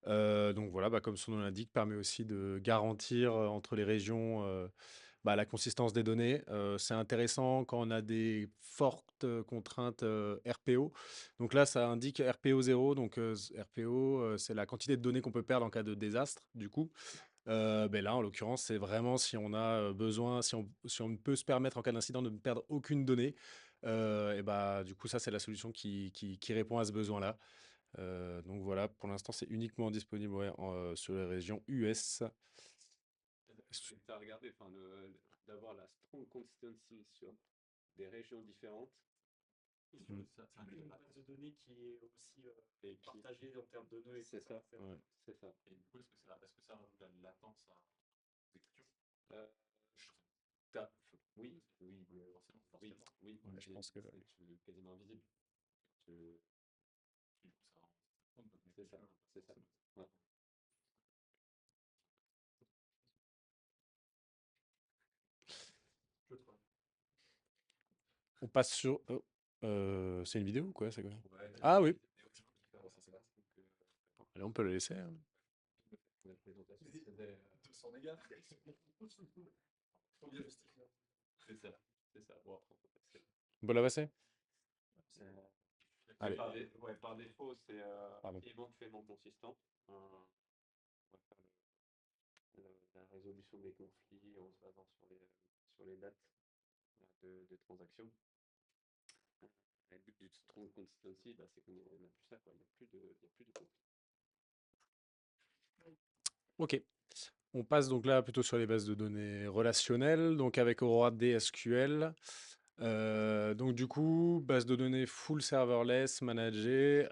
Donc voilà, bah, comme son nom l'indique, permet aussi de garantir entre les régions bah, la consistance des données. C'est intéressant quand on a des fortes contraintes RPO. Donc là, ça indique RPO 0. Donc RPO, c'est la quantité de données qu'on peut perdre en cas de désastre, du coup. Ben là, en l'occurrence, c'est vraiment si on a besoin, si on ne peut se permettre en cas d'incident de ne perdre aucune donnée. Et bah, du coup, ça, c'est la solution qui répond à ce besoin-là. Donc voilà, pour l'instant, c'est uniquement disponible ouais, sur les régions US. Tu as regardé d'avoir la strong consistency sur des régions différentes. Mm. C'est une base de données qui est aussi Et partagée en termes de nœuds. c'est ça, Ouais. c'est ça. Et du coup, est-ce que ça rajoute de la latence à l'exécution? Euh, oui, oui, Forcément, oui, forcément. oui, Ouais, je pense que c'est quasiment invisible. Tu- Du coup, ça rend C'est ça, c'est ça. Ouais. Je trouve. on passe sur. Oh, c'est une vidéo ou quoi? C'est quoi? Ouais, Ah oui, ça, allez, on peut le laisser, hein. La présentation, c'est c'était, 200 mégas. Faut bien justifier. c'est ça, c'est ça. Bon, après, on peut passer. On peut la passer? C'est- Allez. Par défaut, c'est Pardon. éventuellement consistant. On va faire la résolution des conflits en se basant sur les dates de transactions. Le but du strong consistency, bah, c'est qu'on n'a plus ça, quoi. Il n'y a plus de conflits. Ok. On passe donc là plutôt sur les bases de données relationnelles, donc avec Aurora DSQL. Donc du coup, base de données full serverless, managée,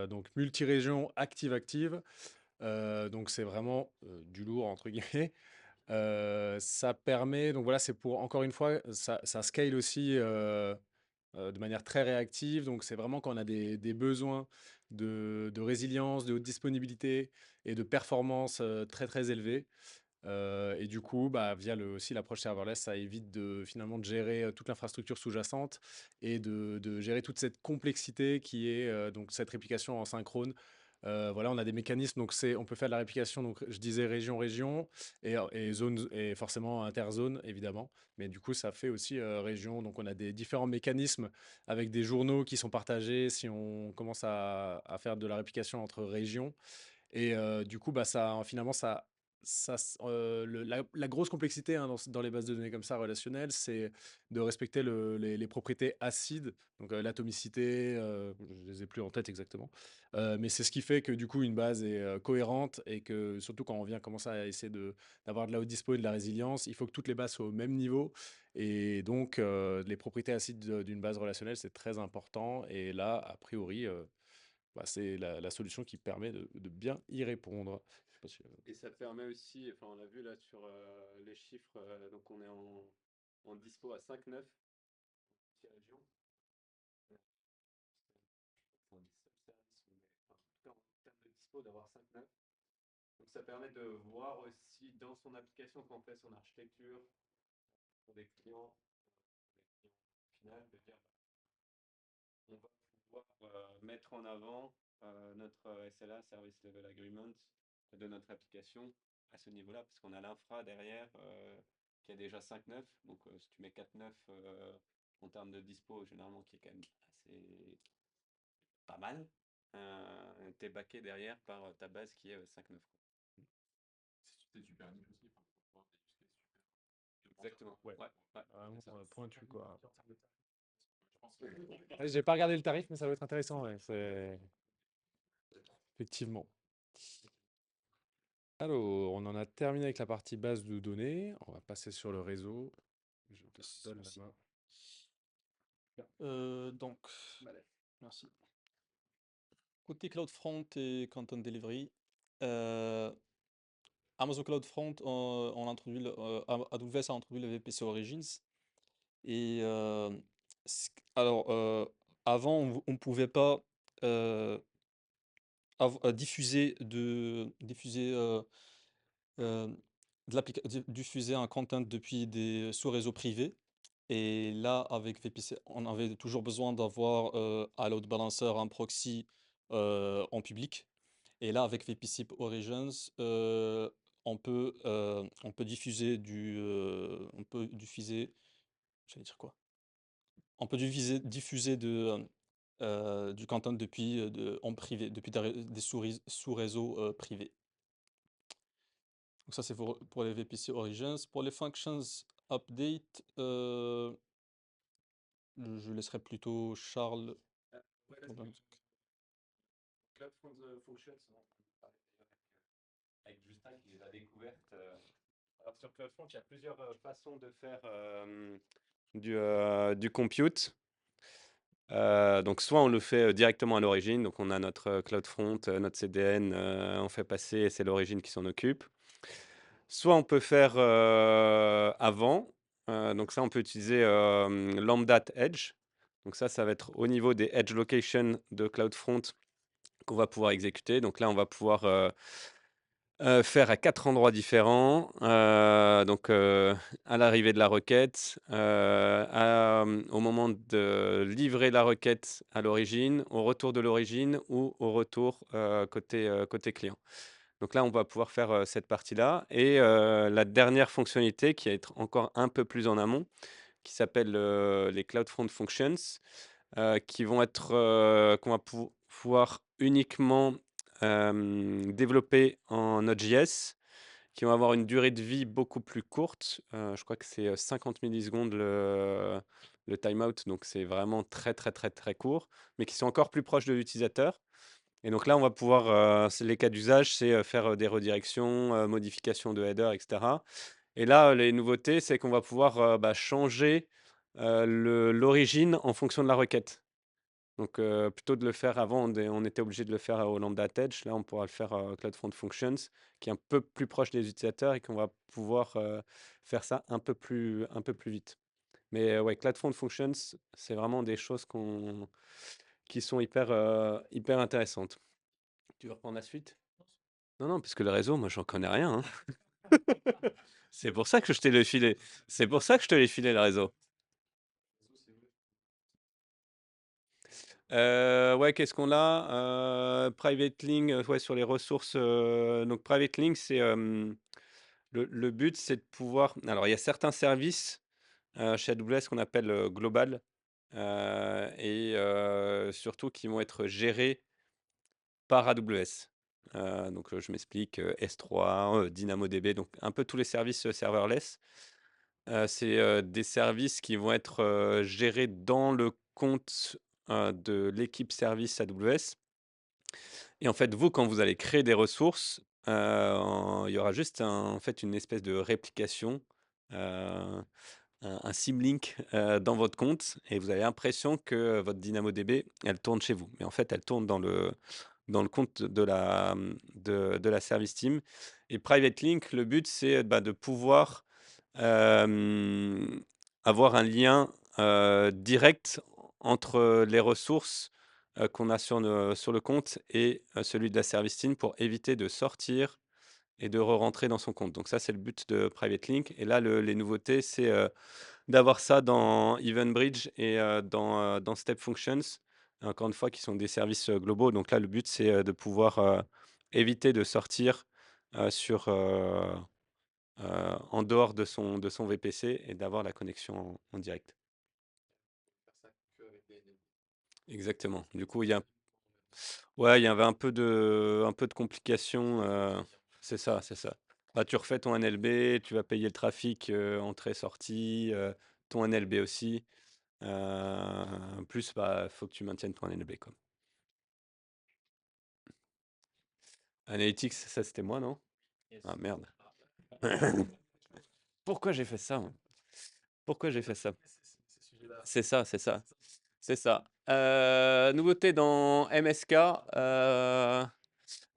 donc multi-région active-active. Donc c'est vraiment du lourd entre guillemets. Ça permet, donc voilà, c'est pour, encore une fois, ça scale aussi de manière très réactive. Donc c'est vraiment quand on a des besoins de résilience, de haute disponibilité et de performance très très élevés. Et du coup, bah, via aussi l'approche serverless, ça évite finalement de gérer toute l'infrastructure sous-jacente et de gérer toute cette complexité qui est donc cette réplication en synchrone. Voilà, on a des mécanismes, donc on peut faire de la réplication, donc je disais région-région et zone et forcément interzone évidemment, mais du coup ça fait aussi région, donc on a des différents mécanismes avec des journaux qui sont partagés si on commence à faire de la réplication entre régions. Et du coup, bah, finalement, la grosse complexité hein, dans les bases de données comme ça relationnelles, c'est de respecter les propriétés acides, donc l'atomicité, je ne les ai plus en tête exactement, mais c'est ce qui fait que du coup une base est cohérente et que surtout quand on vient commencer à essayer d'avoir de la haute dispo et de la résilience, il faut que toutes les bases soient au même niveau. Et donc les propriétés acides d'une base relationnelle, c'est très important. Et là, a priori, bah, c'est la solution qui permet de bien y répondre. Je sais pas si, Et ça permet aussi, on l'a vu là sur les chiffres, donc on est en dispo à 5,9 multi-région. C'est un des seuls services où on est dispo, d'avoir 5.9. Donc ça permet de voir aussi dans son application quand on fait son architecture pour des clients, final, de dire on va pouvoir mettre en avant notre SLA, Service Level Agreement, de notre application à ce niveau-là, parce qu'on a l'infra derrière qui a déjà 5.9. Donc si tu mets 4.9 en termes de dispo, généralement qui est quand même assez pas mal, t'es backé derrière par ta base qui est 5.9. C'est super niche aussi, enfin, pour pouvoir des use cases super. Exactement. Ouais. Ouais, Vraiment c'est ça. pointu, quoi. En termes de tarifs. Je pense que Ouais, j'ai pas regardé le tarif, mais ça doit être intéressant, ouais. Effectivement. Alors, on en a terminé avec la partie base de données. On va passer sur le réseau. Je te donne la Merci. main. Donc, merci. Côté CloudFront et Content Delivery, Amazon CloudFront, on a introduit AWS a introduit le VPC Origins. Et alors, avant, on ne pouvait pas diffuser diffuser un content depuis des sous-réseaux privés. Et là, avec VPC, on avait toujours besoin d'avoir un load balancer, un proxy en public. Et là, avec VPC Origins, on peut diffuser j'allais dire quoi? On peut diffuser du content depuis en privé, depuis des sous-réseaux privés. Donc ça, c'est pour les VPC Origins. Pour les Functions Update, je laisserai plutôt Charles. Ouais, parce Bon, que Cloud Functions, on parlait d'ailleurs avec Justin qui les a découvertes. Alors sur CloudFront, il y a plusieurs façons de faire du compute. Donc soit on le fait directement à l'origine, donc on a notre CloudFront, notre CDN, on fait passer et c'est l'origine qui s'en occupe. Soit on peut faire avant, donc ça on peut utiliser Lambda Edge. Donc ça va être au niveau des Edge Location de CloudFront qu'on va pouvoir exécuter. Donc là on va pouvoir faire à 4 endroits différents, donc à l'arrivée de la requête, au moment de livrer la requête à l'origine, au retour de l'origine ou au retour côté client. Donc là, on va pouvoir faire cette partie-là. Et la dernière fonctionnalité qui va être encore un peu plus en amont, qui s'appelle les CloudFront Functions, qui vont être qu'on va pouvoir uniquement développer en Node.js, qui vont avoir une durée de vie beaucoup plus courte. Je crois que c'est 50 millisecondes le timeout, donc c'est vraiment très très très très court, mais qui sont encore plus proches de l'utilisateur. Et donc là, on va pouvoir, les cas d'usage, c'est faire des redirections, modifications de header, etc. Et là, les nouveautés, c'est qu'on va pouvoir changer l'origine en fonction de la requête. Donc, plutôt de le faire avant, on était obligé de le faire au Lambda Edge. Là, on pourra le faire CloudFront Functions, qui est un peu plus proche des utilisateurs et qu'on va pouvoir faire ça un peu plus vite. Mais ouais, CloudFront Functions, c'est vraiment des choses qui sont hyper intéressantes. Tu veux reprendre la suite? Non, non, parce que le réseau, moi, j'en connais rien, hein. C'est pour ça que je t'ai le filé. C'est pour ça que je te l'ai filé, le réseau. Ouais, qu'est-ce qu'on a? Private Link, ouais, sur les ressources. Donc, Private Link, c'est le but, c'est de pouvoir. Alors, il y a certains services chez AWS qu'on appelle global et surtout qui vont être gérés par AWS. Donc, je m'explique, S3, DynamoDB, donc un peu tous les services serverless. C'est des services qui vont être gérés dans le compte de l'équipe service AWS. Et en fait, vous, quand vous allez créer des ressources, il y aura juste en fait une espèce de réplication, un symlink dans votre compte, et vous avez l'impression que votre DynamoDB, elle tourne chez vous. Mais en fait, elle tourne dans le compte de la service team. Et Private Link, le but, c'est de pouvoir avoir un lien direct entre les ressources qu'on a sur le compte et celui de la service team pour éviter de sortir et de re-rentrer dans son compte. Donc ça, c'est le but de Private Link et là, les nouveautés, c'est, d'avoir ça dans EventBridge et dans Step Functions, encore une fois, qui sont des services, globaux. Donc là, le but, c'est, de pouvoir, éviter de sortir, sur, en dehors de son VPC et d'avoir la connexion en direct. Faire ça qu'avec des NLP. Exactement. Du coup, Uniquement il y avait un peu de complications, c'est ça, c'est ça. Bah, tu refais ton NLB, tu vas payer le trafic, entrée-sortie, ton NLB aussi. Plus, bah, faut que tu maintiennes ton NLB, quoi. Analytics, ça, c'était moi, non? Ah merde. Pourquoi j'ai fait ça, moi? Pourquoi j'ai fait ça? Ces sujets-là. C'est ça, c'est ça, c'est ça. Nouveauté dans MSK,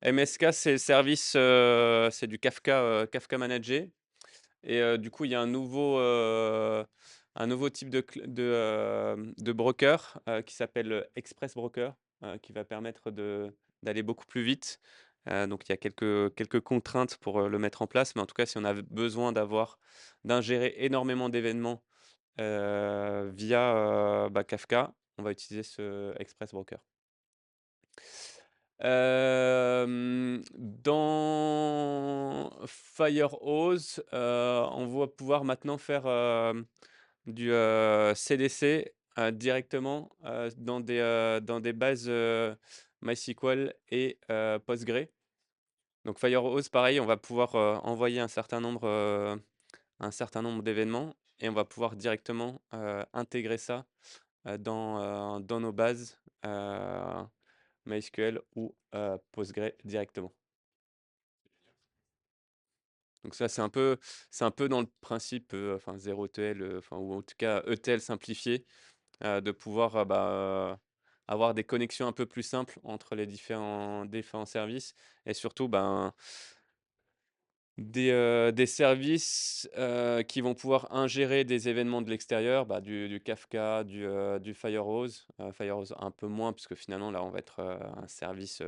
MSK, c'est le service, c'est du Kafka, Kafka Managé et du coup, il y a un nouveau type de broker, qui s'appelle Express Broker, qui va permettre d'aller beaucoup plus vite. Donc il y a quelques contraintes pour, le mettre en place, mais en tout cas, si on a besoin d'ingérer énormément d'événements, via, bah, Kafka, on va utiliser ce Express Broker. Dans Firehose, on va pouvoir maintenant faire, du, CDC, directement, dans des bases, MySQL et Postgre. Donc Firehose, pareil, on va pouvoir, envoyer un certain nombre d'événements et on va pouvoir directement, intégrer ça, dans nos bases, MySQL ou Postgre directement. Donc ça, c'est un peu dans le principe, enfin 0 ETL, enfin ou en tout cas ETL simplifié, de pouvoir, avoir des connexions un peu plus simples entre les différents services et surtout, ben, des services, qui vont pouvoir ingérer des événements de l'extérieur, bah, du Kafka, du Firehose. Firehose un peu moins puisque finalement là, on va être, un service,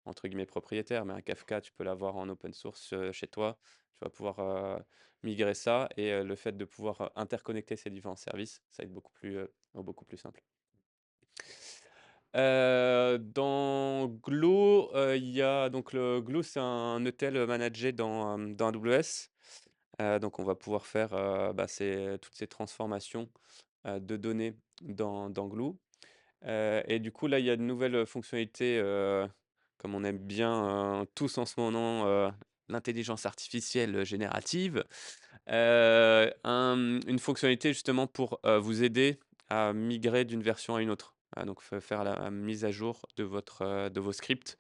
entre guillemets «propriétaire», mais un Kafka, tu peux l'avoir en open source, chez toi. Tu vas pouvoir, migrer ça et le fait de pouvoir, interconnecter ces différents services, ça va être beaucoup plus simple. Dans Glue, il y a donc le Glue, c'est un ETL managé dans AWS. Donc on va pouvoir faire, toutes ces transformations, de données dans Glue. Et du coup, là, il y a de nouvelles fonctionnalités, comme on aime bien, tous en ce moment, l'intelligence artificielle générative. Une fonctionnalité justement pour, vous aider à migrer d'une version à une autre. Donc faire la mise à jour de vos scripts,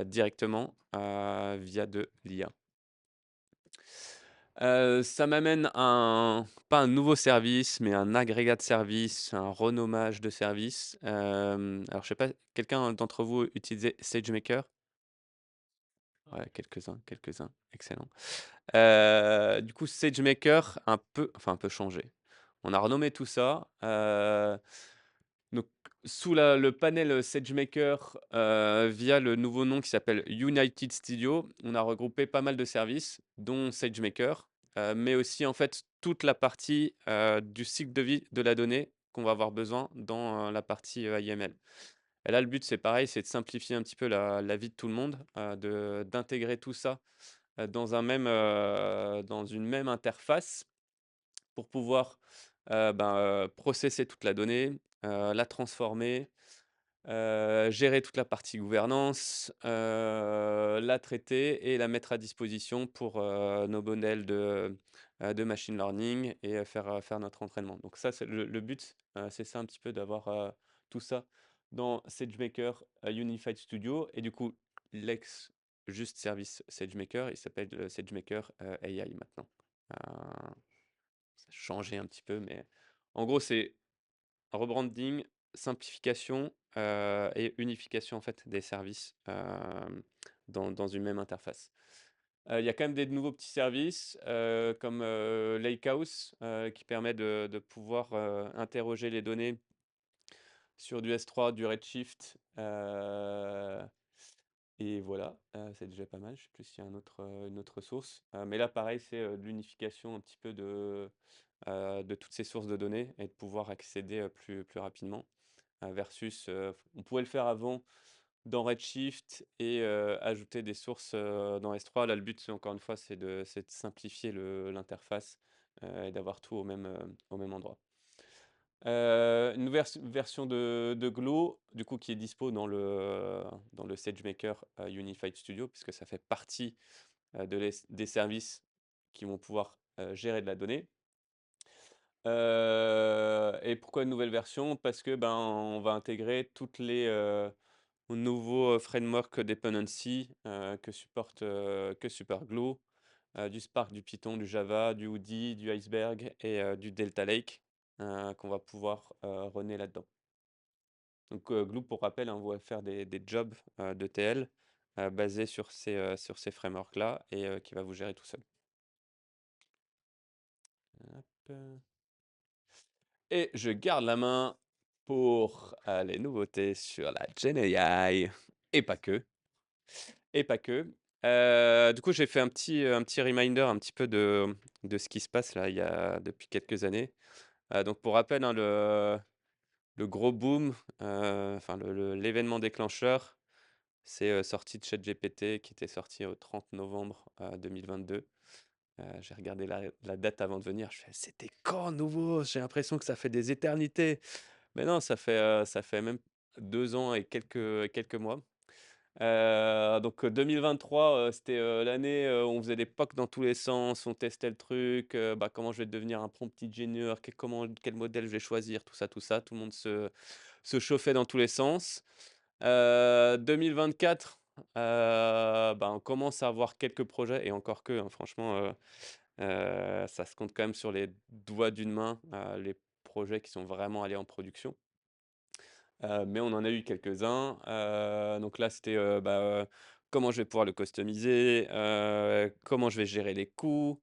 directement, via de l'IA. Ça m'amène pas un nouveau service, mais un agrégat de services, un renommage de services. Alors je sais pas, quelqu'un d'entre vous utilisait SageMaker? Ouais, quelques-uns, excellent. Du coup, SageMaker un peu changé. On a renommé tout ça, donc sous le panel, SageMaker, via le nouveau nom qui s'appelle United Studio, on a regroupé pas mal de services, dont SageMaker, mais aussi en fait toute la partie, du cycle de vie de la donnée qu'on va avoir besoin dans, la partie, IML. Et là, le but, c'est pareil, c'est de simplifier un petit peu la vie de tout le monde, d'intégrer tout ça, dans une même interface pour pouvoir, processer toute la donnée, la transformer, gérer toute la partie gouvernance, la traiter et la mettre à disposition pour, nos modèles de machine learning et faire notre entraînement. Donc ça, c'est le but, c'est ça un petit peu d'avoir, tout ça dans SageMaker, Unified Studio et du coup, juste service SageMaker, il s'appelle, SageMaker, AI maintenant. Ça a changé un petit peu, mais en gros, c'est rebranding, simplification, et unification en fait des services, dans une même interface. Il y a quand même des nouveaux petits services, comme, Lakehouse, qui permet de pouvoir, interroger les données sur du S3, du Redshift, et voilà, c'est déjà pas mal. Je sais plus s'il y a une autre source, mais là pareil, c'est, de l'unification un petit peu de toutes ces sources de données et de pouvoir accéder, plus rapidement, versus, on pouvait le faire avant dans Redshift et ajouter des sources, dans S3. Là, le but, c'est encore une fois, c'est de simplifier l'interface, et d'avoir tout au même endroit. Une version de Glow, du coup, qui est dispo dans le SageMaker, Unified Studio, puisque ça fait partie, des services qui vont pouvoir, gérer de la donnée. Et pourquoi une nouvelle version? Parce que, ben, on va intégrer toutes les, nouveaux, framework dependency, que supporte Glow, du Spark, du Python, du Java, du Houdin, du Iceberg et du Delta Lake, qu'on va pouvoir, runner là-dedans. Donc, Glue, pour rappel, hein, on va faire des jobs, d'ETL, basés sur ces frameworks-là et qui va vous gérer tout seul. Hop. Et je garde la main pour, les nouveautés sur la GenAI et pas que, et pas que. Du coup, j'ai fait un petit reminder un petit peu de ce qui se passe là, depuis quelques années. Donc pour rappel, hein, le gros boom, enfin l'événement déclencheur, c'est, sorti de ChatGPT qui était sorti au 30 novembre, 2022. J'ai regardé la date avant de venir, je fais: «C'était quand nouveau? J'ai l'impression que ça fait des éternités». Mais non, ça fait même 2 ans et quelques mois. Donc 2023, c'était, l'année, où on faisait des POC dans tous les sens, on testait le truc, bah, comment je vais devenir un prompt engineer, quel modèle je vais choisir, tout ça, tout ça. Tout le monde se chauffait dans tous les sens. 2024, bah, on commence à avoir quelques projets et encore que, hein, franchement, ça se compte quand même sur les doigts d'une main, les projets qui sont vraiment allés en production. Mais on en a eu quelques-uns. Donc là, c'était, comment je vais pouvoir le customiser, comment je vais gérer les coûts,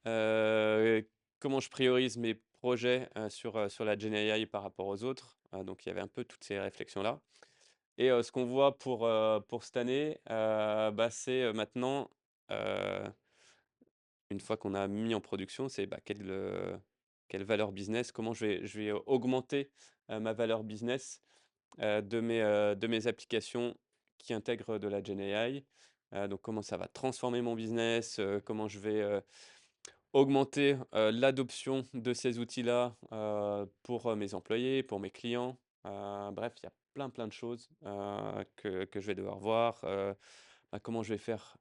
comment je priorise mes projets, sur la GenAI par rapport aux autres. Donc il y avait un peu toutes ces réflexions-là et ce qu'on voit pour cette année, bah, c'est, maintenant, heu, une fois qu'on a mis en production, c'est, bah, quelle valeur business, comment je vais augmenter, ma valeur business de mes applications qui intègrent de la GenAI. Donc comment ça va transformer mon business, comment je vais, augmenter, l'adoption de ces outils-là, pour, mes employés, pour mes clients. Bref, il y a plein de choses, que je vais devoir voir. Comment je vais faire,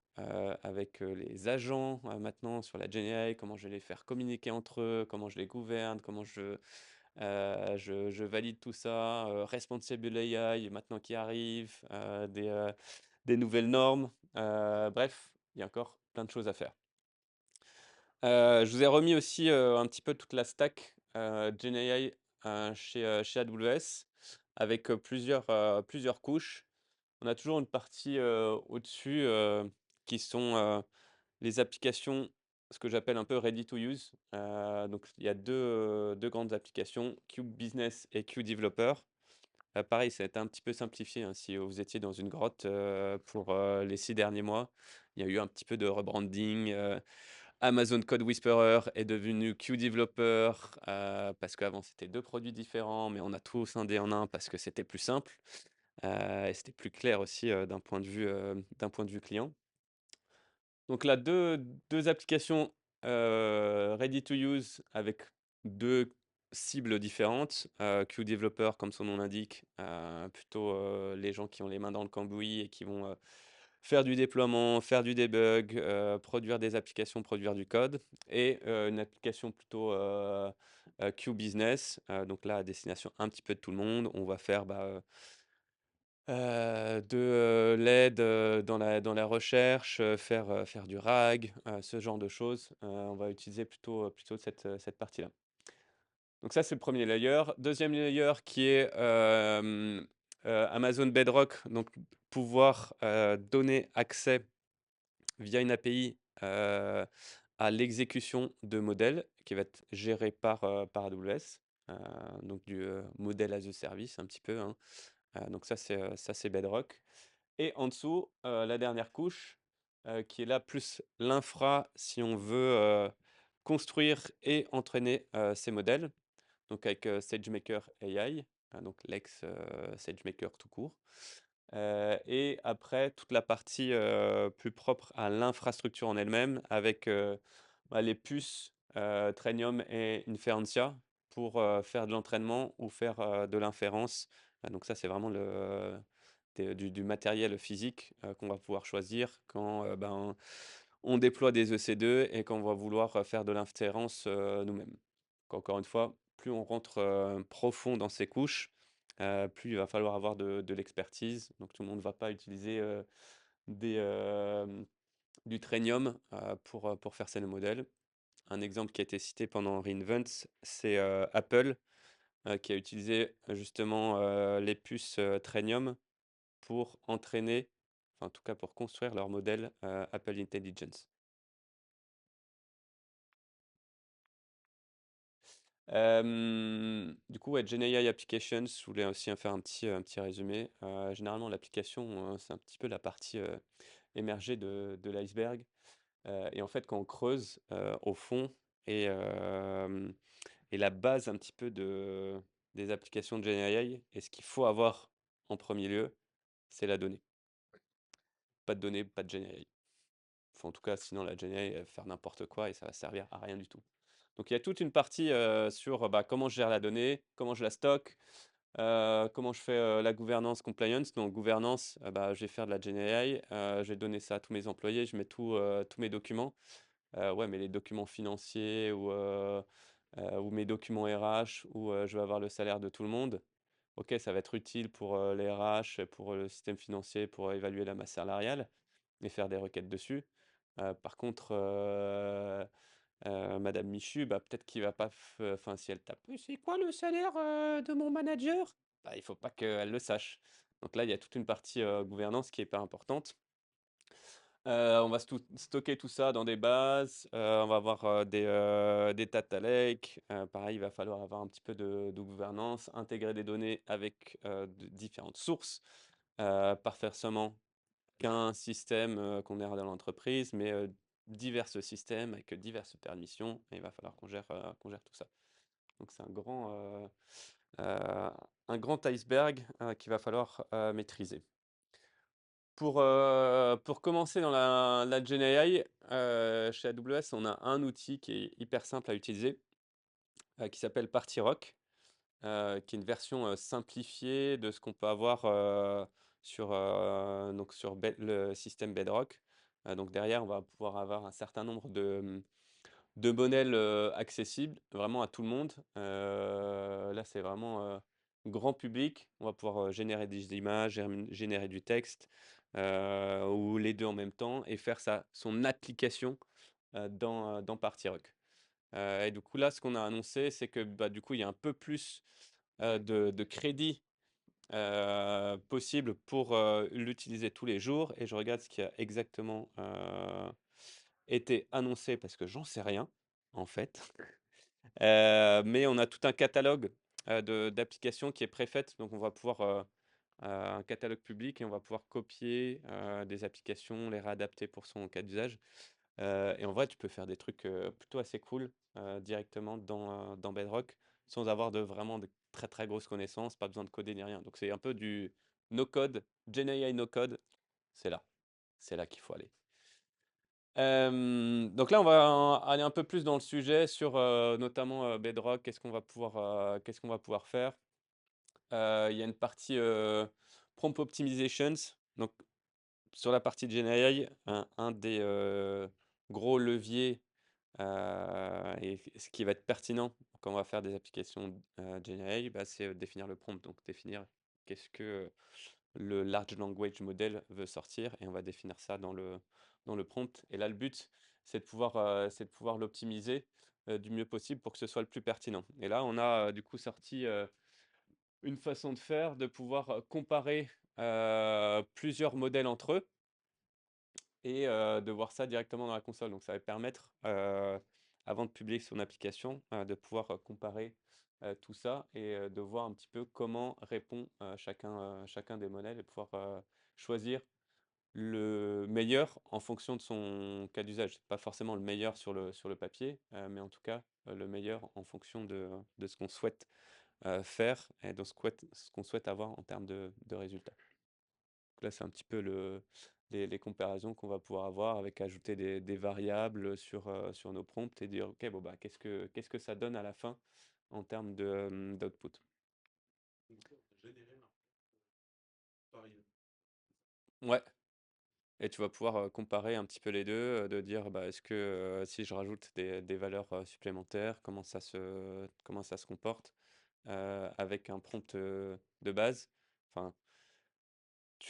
avec, les agents, maintenant sur la GenAI, comment je vais les faire communiquer entre eux, comment je les gouverne, comment je valide tout ça, Responsible AI maintenant qui arrive, des nouvelles normes, bref, il y a encore plein de choses à faire. Je vous ai remis aussi, un petit peu toute la stack, GenAI, chez AWS avec, plusieurs couches. On a toujours une partie, au-dessus, qui sont, les applications, ce que j'appelle un peu ready to use. Donc il y a 2 grandes applications, Cube Business et Cube Developer. Pareil, ça a été un petit peu simplifié, hein, si vous étiez dans une grotte, pour, les 6 derniers mois. Il y a eu un petit peu de rebranding, Amazon Code Whisperer est devenu Cube Developer, parce qu'avant c'était 2 produits différents, mais on a tout scindé en un parce que c'était plus simple, et c'était plus clair aussi, d'un point de vue client. Donc là, deux applications, ready to use avec 2 cibles différentes. QDeveloper, comme son nom l'indique, plutôt, les gens qui ont les mains dans le cambouis et qui vont, faire du déploiement, faire du debug, produire des applications, produire du code et une application plutôt, QBusiness, donc là, à destination un petit peu de tout le monde. On va faire, de, l'aide, dans la recherche, faire du RAG, ce genre de choses. On va utiliser plutôt cette partie-là. Donc ça, c'est le premier layer. Deuxième layer qui est, Amazon Bedrock, donc pouvoir, donner accès via une API, à l'exécution de modèles qui va être gérée par AWS. donc du modèle as a service un petit peu, hein. Donc ça, c'est Bedrock. Et en dessous, la dernière couche, qui est là plus l'infra si on veut construire et entraîner ces modèles. Donc avec SageMaker AI, donc l'ex SageMaker tout court. Et après, toute la partie plus propre à l'infrastructure en elle-même, avec les puces Trainium et Inferentia pour faire de l'entraînement ou faire de l'inférence. Donc ça, c'est vraiment du matériel physique qu'on va pouvoir choisir quand on déploie des EC2 et qu'on va vouloir faire de l'inférence nous-mêmes. Donc, encore une fois, plus on rentre profond dans ces couches, plus il va falloir avoir de l'expertise. Donc tout le monde ne va pas utiliser des, du Trainium pour faire ces modèles. Un exemple qui a été cité pendant reInvent, c'est Apple qui a utilisé justement les puces Trainium pour entraîner, enfin en tout cas pour construire leur modèle Apple Intelligence. Du coup, ouais, GenAI Applications, je voulais aussi faire un petit résumé. Généralement, l'application, c'est un petit peu la partie émergée de l'iceberg. Et en fait, quand on creuse au fond et, et la base un petit peu des applications de GenAI, et ce qu'il faut avoir en premier lieu, c'est la donnée. Pas de données, pas de GenAI. Enfin, en tout cas, sinon la GenAI elle va faire n'importe quoi et ça va servir à rien du tout. Donc il y a toute une partie sur comment je gère la donnée, comment je la stocke, comment je fais la gouvernance compliance. Donc gouvernance, je vais faire de la GenAI, je vais donner ça à tous mes employés, je mets tous mes documents. Ouais, mais les documents financiers ou mes documents RH où je vais avoir le salaire de tout le monde. Ok, ça va être utile pour les RH, pour le système financier, pour évaluer la masse salariale et faire des requêtes dessus. Par contre, Madame Michu, peut-être qu'il va pas, enfin, si elle tape, c'est quoi le salaire de mon manager? Il faut pas qu'elle le sache. Donc là, il y a toute une partie gouvernance qui est pas importante. On va stocker tout ça dans des bases. On va avoir des data lakes. Pareil, il va falloir avoir un petit peu de gouvernance, intégrer des données avec de différentes sources, pas faire seulement qu'un système qu'on a dans l'entreprise, mais divers systèmes avec diverses permissions. Et il va falloir qu'on gère tout ça. Donc c'est un grand iceberg qu'il va falloir maîtriser. Pour commencer dans la GenAI, chez AWS, on a un outil qui est hyper simple à utiliser, qui s'appelle PartyRock, qui est une version simplifiée de ce qu'on peut avoir sur le système Bedrock. Donc derrière, on va pouvoir avoir un certain nombre de modèles accessibles vraiment à tout le monde. Là, c'est vraiment grand public. On va pouvoir générer des images, générer du texte, ou les deux en même temps, et faire son application dans PartyRock. Et du coup, là, ce qu'on a annoncé, c'est que du coup, il y a un peu plus de crédit possible pour l'utiliser tous les jours. Et je regarde ce qui a exactement été annoncé parce que j'en sais rien, en fait. Mais on a tout un catalogue d'applications qui est préfaite. Donc, on va pouvoir un catalogue public et on va pouvoir copier des applications, les réadapter pour son cas d'usage. Et en vrai, tu peux faire des trucs plutôt assez cool directement dans Bedrock sans avoir vraiment de très très grosses connaissances, pas besoin de coder ni rien. Donc c'est un peu du no-code, GenAI no-code, c'est là. C'est là qu'il faut aller. Donc là, on va aller un peu plus dans le sujet sur notamment Bedrock, qu'est-ce qu'on va pouvoir faire. Il y a une partie prompt optimizations. Donc sur la partie de GenAI, un des gros leviers et ce qui va être pertinent quand on va faire des applications GenAI, c'est définir le prompt. Donc définir qu'est-ce que le large language model veut sortir et on va définir ça dans le prompt. Et là, le but, c'est de pouvoir l'optimiser du mieux possible pour que ce soit le plus pertinent. Et là, on a du coup sorti une façon de faire, de pouvoir comparer plusieurs modèles entre eux et de voir ça directement dans la console. Donc ça va permettre, avant de publier son application, de pouvoir comparer tout ça et de voir un petit peu comment répond chacun des modèles et pouvoir choisir le meilleur en fonction de son cas d'usage. Pas forcément le meilleur sur le papier, mais en tout cas le meilleur en fonction de ce qu'on souhaite faire et de ce qu'on souhaite avoir en termes de résultats. Donc là, c'est un petit peu les comparaisons qu'on va pouvoir avoir avec ajouter des variables sur nos prompts et dire, OK, bon, bah, qu'est-ce que ça donne à la fin en termes d'output. Générer un pareil. Ouais. Et tu vas pouvoir comparer un petit peu les deux, de dire, bah, est-ce que si je rajoute des valeurs supplémentaires, comment ça se comporte avec un prompt de base. Enfin,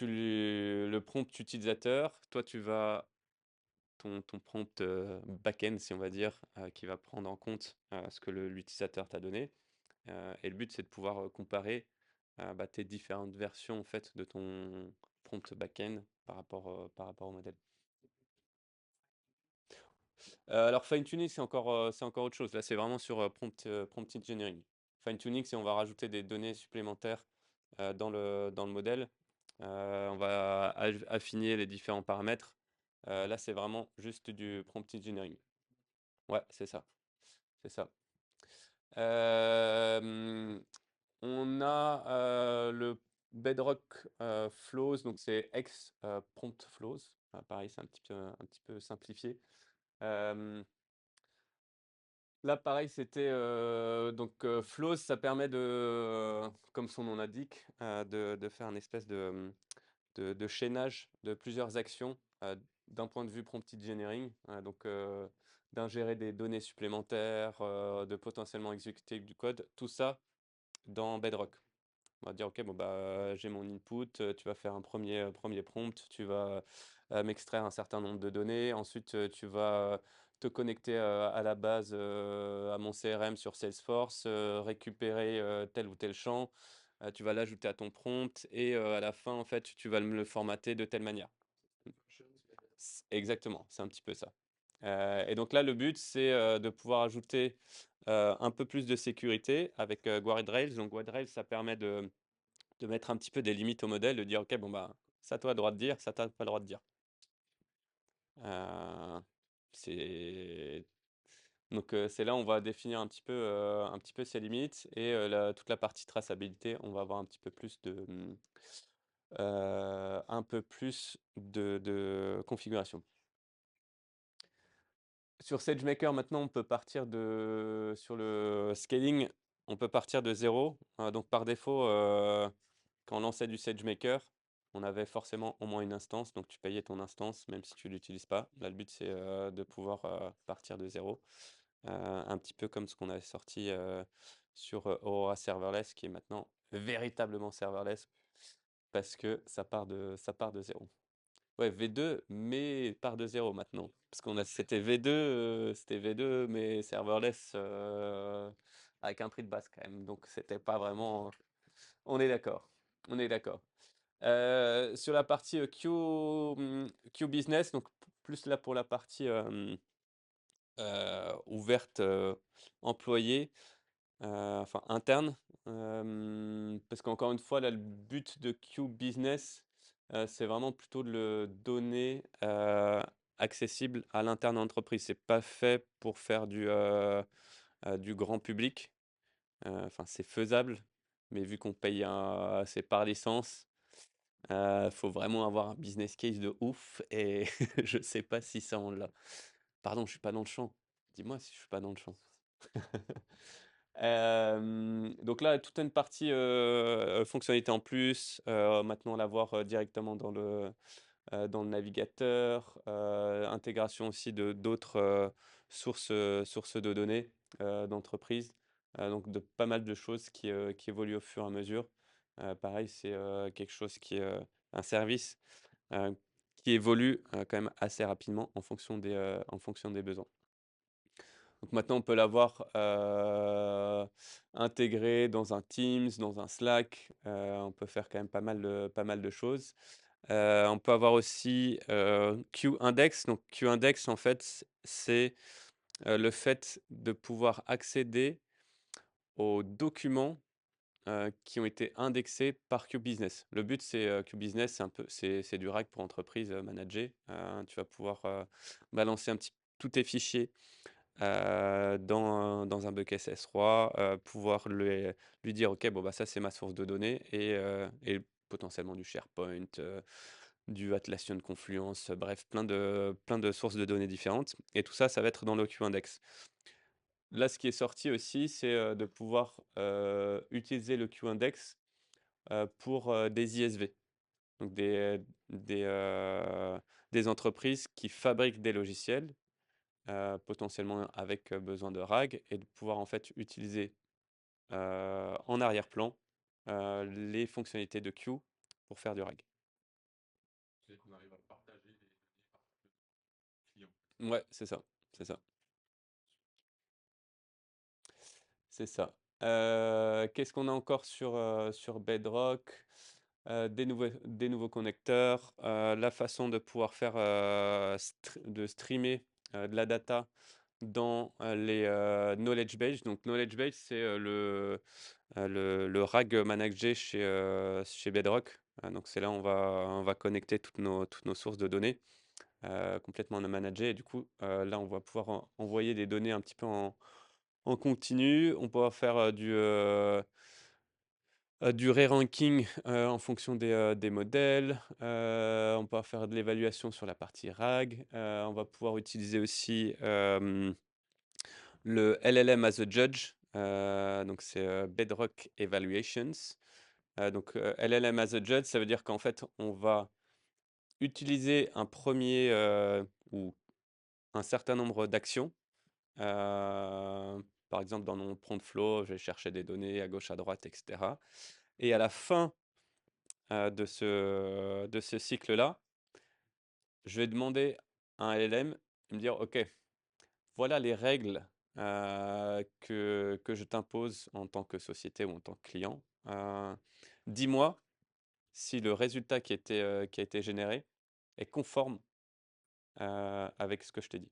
le prompt utilisateur, toi, tu vas ton prompt back-end, si on va dire, qui va prendre en compte ce que l'utilisateur t'a donné. Et le but, c'est de pouvoir comparer bah, tes différentes versions en fait, de ton prompt back-end par rapport au modèle. Alors fine-tuning, c'est encore autre chose. Là, c'est vraiment sur prompt engineering. Fine-tuning, c'est on va rajouter des données supplémentaires dans le modèle. On va affiner les différents paramètres. Là, c'est vraiment juste du prompt engineering. Ouais, c'est ça. C'est ça. On a le Bedrock Flows, donc c'est ex prompt flows. Pareil, c'est un petit peu simplifié. Là, pareil, c'était donc flows, ça permet comme son nom l'indique, de faire une espèce de chaînage de plusieurs actions d'un point de vue prompt engineering, donc d'ingérer des données supplémentaires, de potentiellement exécuter du code, tout ça dans Bedrock. On va dire, OK, bon, bah, j'ai mon input, tu vas faire un premier prompt, tu vas m'extraire un certain nombre de données. Ensuite, tu vas te connecter à la base, à mon CRM sur Salesforce, récupérer tel ou tel champ. Tu vas l'ajouter à ton prompt et à la fin, en fait, tu vas me le formater de telle manière. Exactement, c'est un petit peu ça. Et donc là, le but, c'est de pouvoir ajouter un peu plus de sécurité avec guardrails. Donc guardrails, ça permet de mettre un petit peu des limites au modèle, de dire, OK, bon, bah, ça, toi, le droit de dire, ça, t'as pas le droit de dire. Euh, c'est donc c'est là où on va définir un petit peu ces limites et toute la partie traçabilité, on va avoir un peu plus de configuration. Sur SageMaker, maintenant, on peut partir sur le scaling, on peut partir de 0. Donc par défaut, quand on lançait du SageMaker, on avait forcément au moins une instance, donc tu payais ton instance même si tu l'utilises pas. Là, le but, c'est de pouvoir partir de 0. Un petit peu comme ce qu'on avait sorti sur Aurora Serverless, qui est maintenant véritablement serverless, parce que ça part de 0. Ouais, V2, mais part de 0 maintenant. Parce c'était V2, mais serverless avec un prix de base quand même. Donc c'était pas vraiment. On est d'accord. On est d'accord. Sur la partie Q Business, donc plus là pour la partie ouverte employée, enfin interne. Parce qu'encore une fois, là, le but de Q Business, c'est vraiment plutôt de le donner accessible à l'interne entreprise. C'est pas fait pour faire du grand public. Enfin, c'est faisable, mais vu qu'on paye c'est par licence, faut vraiment avoir un business case de ouf et je sais pas si ça on l'a. Pardon, je suis pas dans le champ. Dis-moi si je suis pas dans le champ. Donc là, toute une partie fonctionnalité en plus, maintenant l'avoir directement dans le navigateur, intégration aussi de d'autres sources de données d'entreprise, donc de pas mal de choses qui évoluent au fur et à mesure. Pareil, c'est quelque chose qui est un service euh, qui évolue quand même assez rapidement en fonction des besoins. Donc maintenant, on peut l'avoir intégré dans un Teams, dans un Slack. On peut faire quand même pas mal de choses. On peut avoir aussi QIndex. Donc QIndex, en fait, c'est le fait de pouvoir accéder aux documents qui ont été indexés par QBusiness. Le but, c'est QBusiness, c'est du RAG pour entreprise managée. Tu vas pouvoir balancer un petit tous tes fichiers dans un bucket S3, pouvoir lui dire, ok, bon bah ça c'est ma source de données et potentiellement du SharePoint, du Atlassian Confluence, bref, plein de sources de données différentes. Et tout ça, ça va être dans l'OQindex. Là, ce qui est sorti aussi, c'est de pouvoir utiliser le QIndex pour des ISV, donc des entreprises qui fabriquent des logiciels, potentiellement avec besoin de RAG, et de pouvoir en fait utiliser en arrière-plan les fonctionnalités de Q pour faire du RAG. C'est qu'on arrive à partager les données par client. Ouais, c'est ça, c'est ça. C'est ça. Qu'est-ce qu'on a encore sur Bedrock? Des nouveaux connecteurs, la façon de pouvoir faire, de streamer, de la data dans, les, knowledge base. Donc knowledge base, c'est, le RAG managé chez Bedrock. Donc c'est là où on va connecter toutes nos sources de données, complètement managées et du coup, là, on va pouvoir envoyer des données un petit peu en continu. On pourra faire, du re-ranking, en fonction des modèles. On pourra faire de l'évaluation sur la partie RAG. On va pouvoir utiliser aussi, le LLM as a judge, donc c'est, Bedrock Evaluations. Donc, LLM as a judge, ça veut dire qu'en fait, on va utiliser un premier ou un certain nombre d'actions. Par exemple, dans mon prompt flow, je vais chercher des données à gauche, à droite, et cetera. Et à la fin de ce cycle-là, je vais demander à un LLM de me dire, OK, voilà les règles que je t'impose en tant que société ou en tant que client. Dis-moi si le résultat qui a été généré est conforme avec ce que je t'ai dit.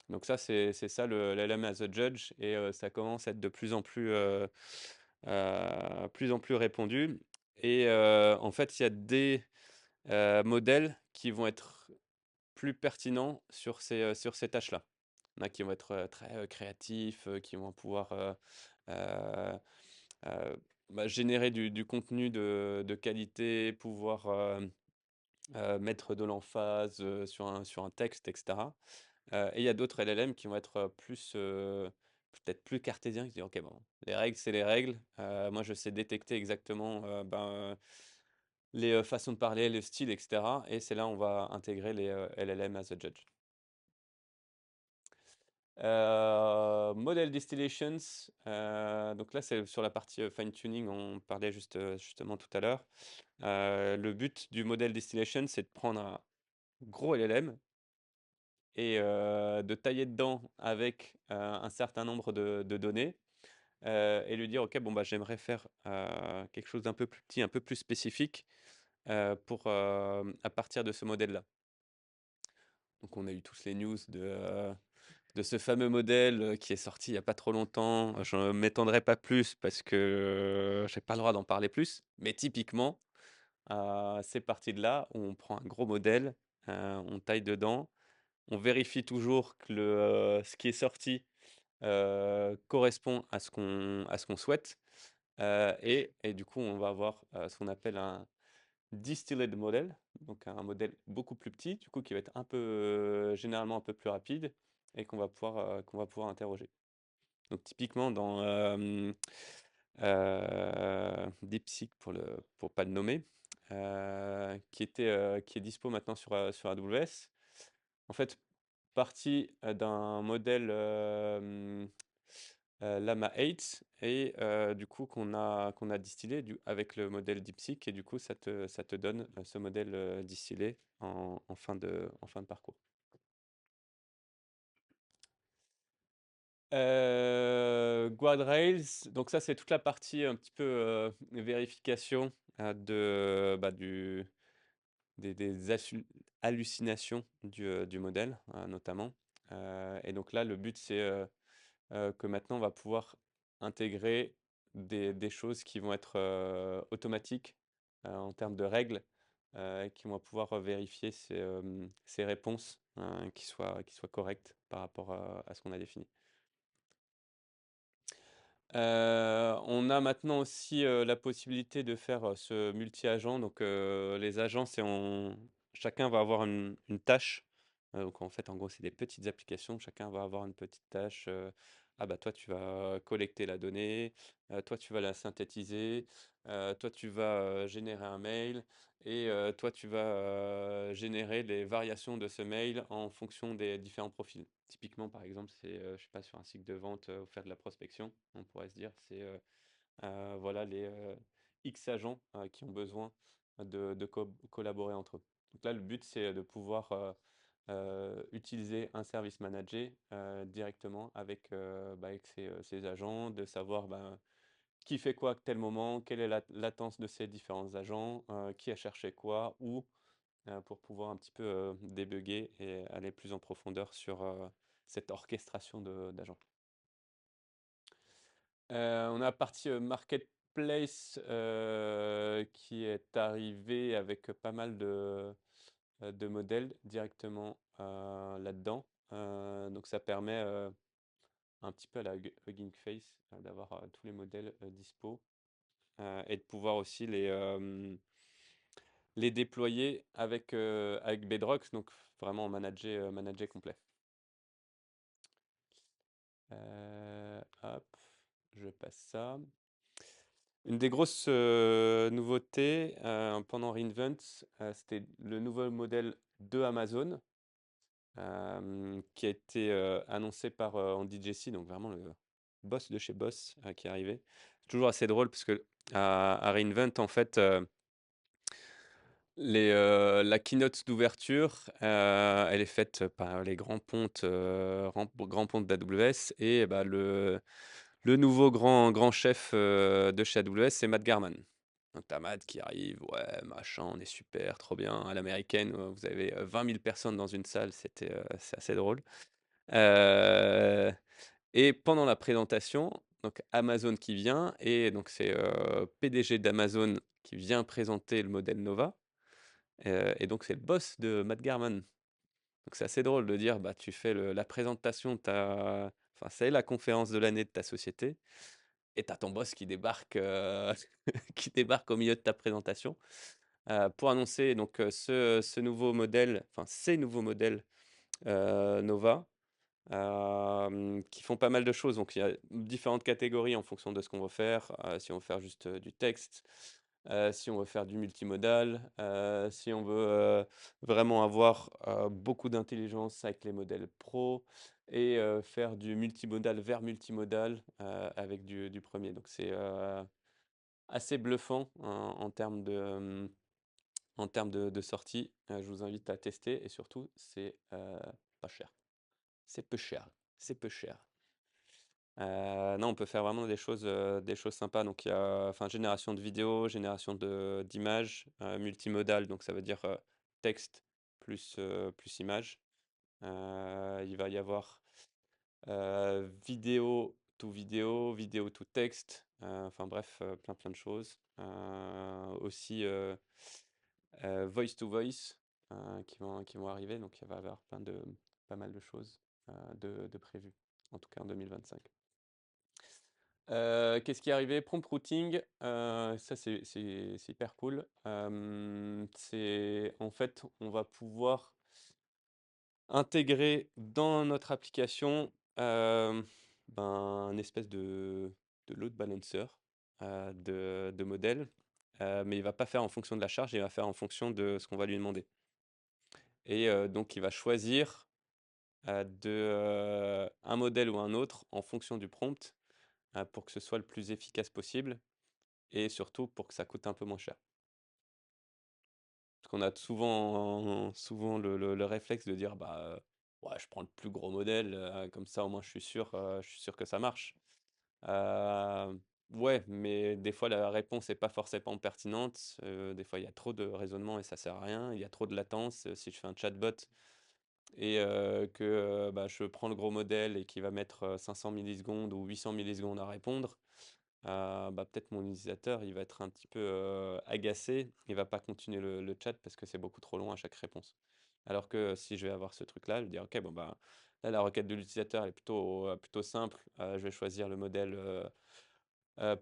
Donc ça, c'est ça le LLM as a judge et ça commence à être de plus en plus répandu. Et en fait, il y a des modèles qui vont être plus pertinents sur ces tâches-là. Il y en a qui vont être très créatifs, qui vont pouvoir euh, générer du contenu de qualité, pouvoir mettre de l'emphase sur un texte, etc. Et il y a d'autres LLM qui vont être peut-être plus cartésiens, qui disent, OK, bon, les règles, c'est les règles. Moi, je sais détecter exactement les façons de parler, le style, etc. Et c'est là où on va intégrer les LLM as a judge. Model distillations, donc là, c'est sur la partie fine-tuning, on parlait justement tout à l'heure. Le but du model distillation, c'est de prendre un gros LLM et de tailler dedans avec un certain nombre de données et lui dire, OK, bon, bah, j'aimerais faire quelque chose d'un peu plus petit, un peu plus spécifique à partir de ce modèle-là. Donc, on a eu tous les news de ce fameux modèle qui est sorti il n'y a pas trop longtemps. Je ne m'étendrai pas plus parce que j'ai pas le droit d'en parler plus. Mais typiquement, c'est parti de là où on prend un gros modèle, on taille dedans, on vérifie toujours que ce qui est sorti correspond à ce qu'on souhaite. Et du coup, on va avoir ce qu'on appelle un distilled model, donc un modèle beaucoup plus petit, du coup qui va être généralement un peu plus rapide et qu'on va pouvoir interroger. Donc typiquement dans DeepSeek pour pas le nommer, qui est dispo maintenant sur AWS. En fait, parti d'un modèle Llama 8 et du coup qu'on a distillé avec le modèle DeepSeek et du coup ça te donne ce modèle distillé en fin de parcours. Guardrails, donc ça c'est toute la partie un petit peu vérification des hallucinations du modèle notamment. Et donc là le but c'est que maintenant on va pouvoir intégrer des choses qui vont être, automatiques, en termes de règles, qui vont pouvoir, vérifier ces réponses, qui soient correctes par rapport à ce qu'on a défini. On a maintenant aussi, la possibilité de faire, ce multi-agent. Donc, les agents, chacun va avoir une tâche. Donc en fait, en gros, c'est des petites applications. Chacun va avoir une petite tâche, ah bah, toi, tu vas collecter la donnée, toi, tu vas la synthétiser, toi, tu vas, générer un mail et toi, tu vas, générer les variations de ce mail en fonction des différents profils. Typiquement, par exemple, je sais pas, sur un site de vente, ou faire de la prospection, on pourrait se dire, voilà les, X agents, qui ont besoin de collaborer entre eux. Donc là, le but, c'est de pouvoir, utiliser un service managé, directement avec ces agents, de savoir, ben, qui fait quoi à tel moment, quelle est la latence de ces différents agents, qui a cherché quoi, où, pour pouvoir un petit peu, débugger et aller plus en profondeur sur, cette orchestration d'agents. On a la partie, marketplace, qui est arrivée avec pas mal de modèles directement, là-dedans. Donc ça permet, un petit peu à la Hugging Face, d'avoir, tous les modèles, dispo, et de pouvoir aussi les déployer avec Bedrock, donc vraiment manager complet. Hop, je passe ça. Une des grosses, nouveautés, pendant re:Invent, c'était le nouveau modèle de Amazon, qui a été, annoncé par, Andy Jassy, donc vraiment le boss de chez Boss, qui est arrivé. C'est toujours assez drôle parce qu'à re:Invent, en fait, la keynote d'ouverture, elle est faite par les grands pontes d'AWS et bah, le nouveau grand chef, de chez AWS, c'est Matt Garman. Donc tu Matt qui arrive: «Ouais, machin, on est super, trop bien». À l'américaine, vous avez, 20 000 personnes dans une salle, c'est assez drôle. Heu et pendant la présentation, donc Amazon qui vient et donc c'est, PDG d'Amazon qui vient présenter le modèle Nova, et donc c'est le boss de Matt Garman. Donc c'est assez drôle de dire, bah, tu fais la présentation de enfin, c'est la conférence de l'année de ta société et tu as ton boss qui débarque, qui débarque au milieu de ta présentation, pour annoncer donc, ce nouveau modèle, enfin ces nouveaux modèles, Nova, qui font pas mal de choses. Donc il y a différentes catégories en fonction de ce qu'on veut faire, si on veut faire juste, du texte, si on veut faire du multimodal, si on veut, vraiment avoir, beaucoup d'intelligence avec les modèles pro et faire du multimodal vers multimodal, avec du premier. Donc c'est, assez bluffant en termes de sortie. Je vous invite à tester et surtout c'est, pas cher. C'est peu cher, c'est peu cher. Non, on peut faire vraiment des choses sympas. Donc il y a enfin génération de vidéos, génération d'images, multimodal, donc ça veut dire, texte plus image. Il va y avoir, vidéo, vidéo to texte, enfin bref, plein de choses. Aussi, voice to voice, qui vont arriver, donc il va y avoir pas mal de choses, de prévues, en tout cas en 2025. Qu'est-ce qui est arrivé? Prompt routing, ça c'est hyper cool. C'est en fait, on va pouvoir intégrer dans notre application, ben, un espèce de load balancer, de modèle, mais il va pas faire en fonction de la charge, il va faire en fonction de ce qu'on va lui demander et donc il va choisir, un modèle ou un autre en fonction du prompt, pour que ce soit le plus efficace possible et surtout pour que ça coûte un peu moins cher. Parce qu'on a souvent le réflexe de dire: «Bah, ouais, je prends le plus gros modèle, comme ça au moins je suis sûr que ça marche». Ouais, mais des fois la réponse est pas forcément pertinente, des fois il y a trop de raisonnement et ça sert à rien, il y a trop de latence, si je fais un chatbot, et que, bah, je prends le gros modèle et qui va mettre, 500 millisecondes ou 800 millisecondes à répondre, bah, peut-être mon utilisateur, il va être un petit peu, agacé, il va pas continuer le chat parce que c'est beaucoup trop long à chaque réponse. Alors que si je vais avoir ce truc-là, je vais dire: «OK, bon, bah, là, la requête de l'utilisateur elle est plutôt simple, je vais choisir le modèle,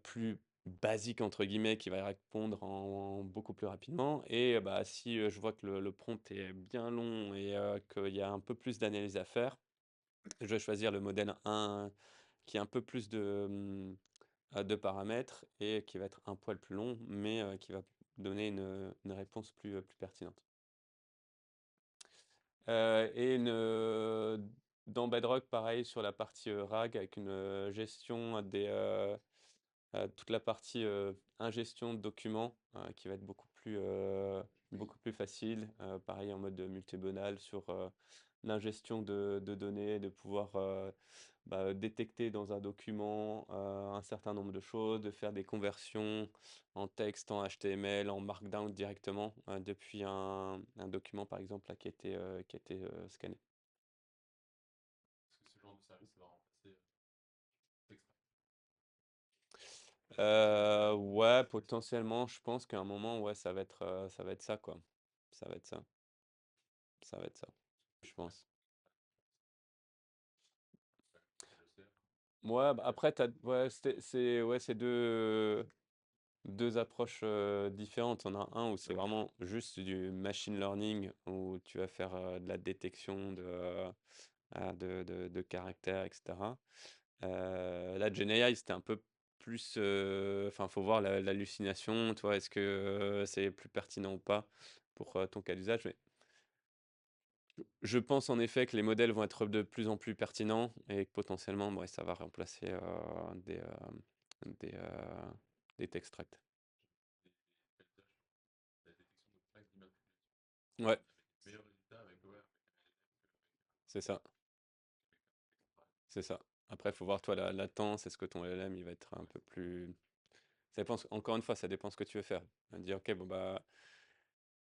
plus «basique» entre guillemets qui va répondre en beaucoup plus rapidement et bah, si, je vois que le prompt est bien long et qu'il y a un peu plus d'analyse à faire, je vais choisir le modèle 1 qui a un peu plus de paramètres et qui va être un poil plus long, mais qui va donner une réponse plus pertinente. Et dans Bedrock, pareil sur la partie, RAG avec une, gestion toute la partie, ingestion de documents, qui va être beaucoup plus facile. Pareil en mode multibonal sur, l'ingestion de données, de pouvoir, bah, détecter dans un document, un certain nombre de choses, de faire des conversions en texte, en HTML, en markdown directement, depuis un document par exemple là qui a été scanné. Est-ce que ce genre de service, ça va remplacer, Extract? Ouais, potentiellement, je pense qu'à un moment, ouais, ça va être ça, quoi. Ça va être ça, ça va être ça, je pense. Je sais. Ouais, bah, après ouais, c'est 2 approches, différentes. On a un où c'est vraiment juste du machine learning, où tu vas faire, de la détection de caractères et cetera. Là, GenAI, c'était un peu plus, enfin, faut voir l'hallucination, tu vois? Est-ce que, c'est plus pertinent ou pas pour, ton cas d'usage? Mais je pense en effet que les modèles vont être de plus en plus pertinents et que potentiellement, ouais, ça va remplacer, des, heu, des textracts. Des pelletage sur la détection de plaques d'immatriculation. Ouais, On avait des meilleurs résultats avec ouais, avec un LLM c'est ça, c'est ça. Après, il faut voir toi la latence, est-ce que ton LLM, il va être un peu plus ça dépend encore une fois, ça dépend ce que tu veux faire. Dire: «OK, bon, bah,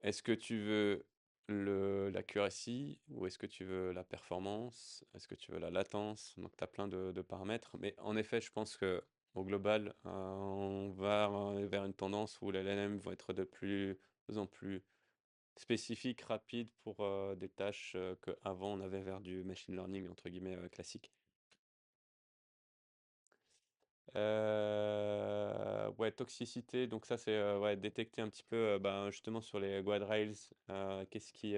est-ce que tu veux l'accuracy ou est-ce que tu veux la performance? Est-ce que tu veux la latence?» Donc tu as plein de paramètres. Mais en effet, je pense que au global, on va vers une tendance où les LLM vont être de plus en plus spécifiques, rapides pour, des tâches, qu'avant on avait vers du «machine learning» entre guillemets, classique. Ouais, toxicité, donc ça c'est, ouais, détecter un petit peu, ben, justement sur les guardrails, qu'est-ce qui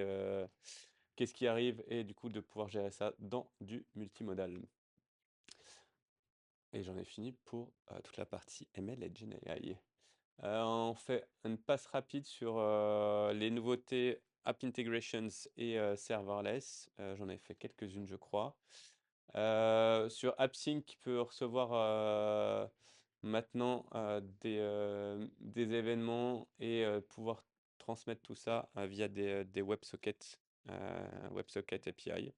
arrive et du coup de pouvoir gérer ça dans du multimodal. Et j'en ai fini pour, toute la partie ML et GenAI. On fait une passe rapide sur, les nouveautés App Integrations et Serverless. J'en ai fait quelques-unes, je crois. Sur AppSync qui peut recevoir, maintenant, des événements et pouvoir transmettre tout ça, via des WebSocket API.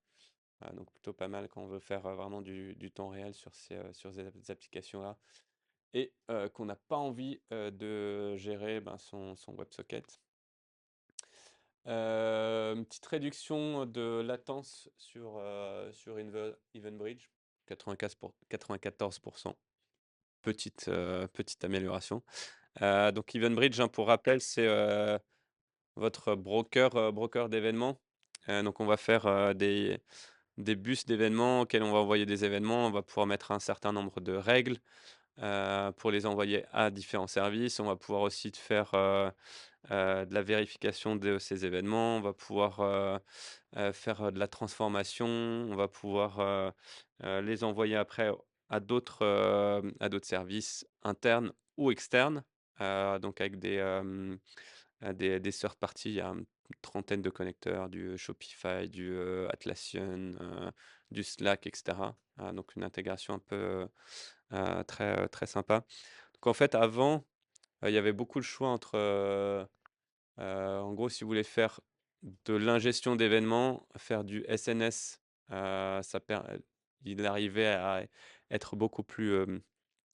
Donc plutôt pas mal quand on veut faire, vraiment du temps réel sur ces applications-là et qu'on n'a pas envie, de gérer, ben, son WebSocket. Une petite réduction de latence sur EventBridge, 94. Petite amélioration. Donc EventBridge, hein, pour rappel, c'est, votre broker d'événements. Donc on va faire, des bus d'événements auxquels on va envoyer des événements. On va pouvoir mettre un certain nombre de règles, pour les envoyer à différents services. On va pouvoir aussi faire, de la vérification de ces événements. On va pouvoir, faire, de la transformation. On va pouvoir, les envoyer après à d'autres services internes ou externes, donc avec des third parties. Il y a une trentaine de connecteurs, du Shopify, du, Atlassian, du Slack et cetera. Donc une intégration un peu, très, très sympa. Donc en fait avant, il y avait beaucoup le choix entre, en gros, si vous voulez faire de l'ingestion d'événements, faire du SNS, ça per il arrivait à être beaucoup plus,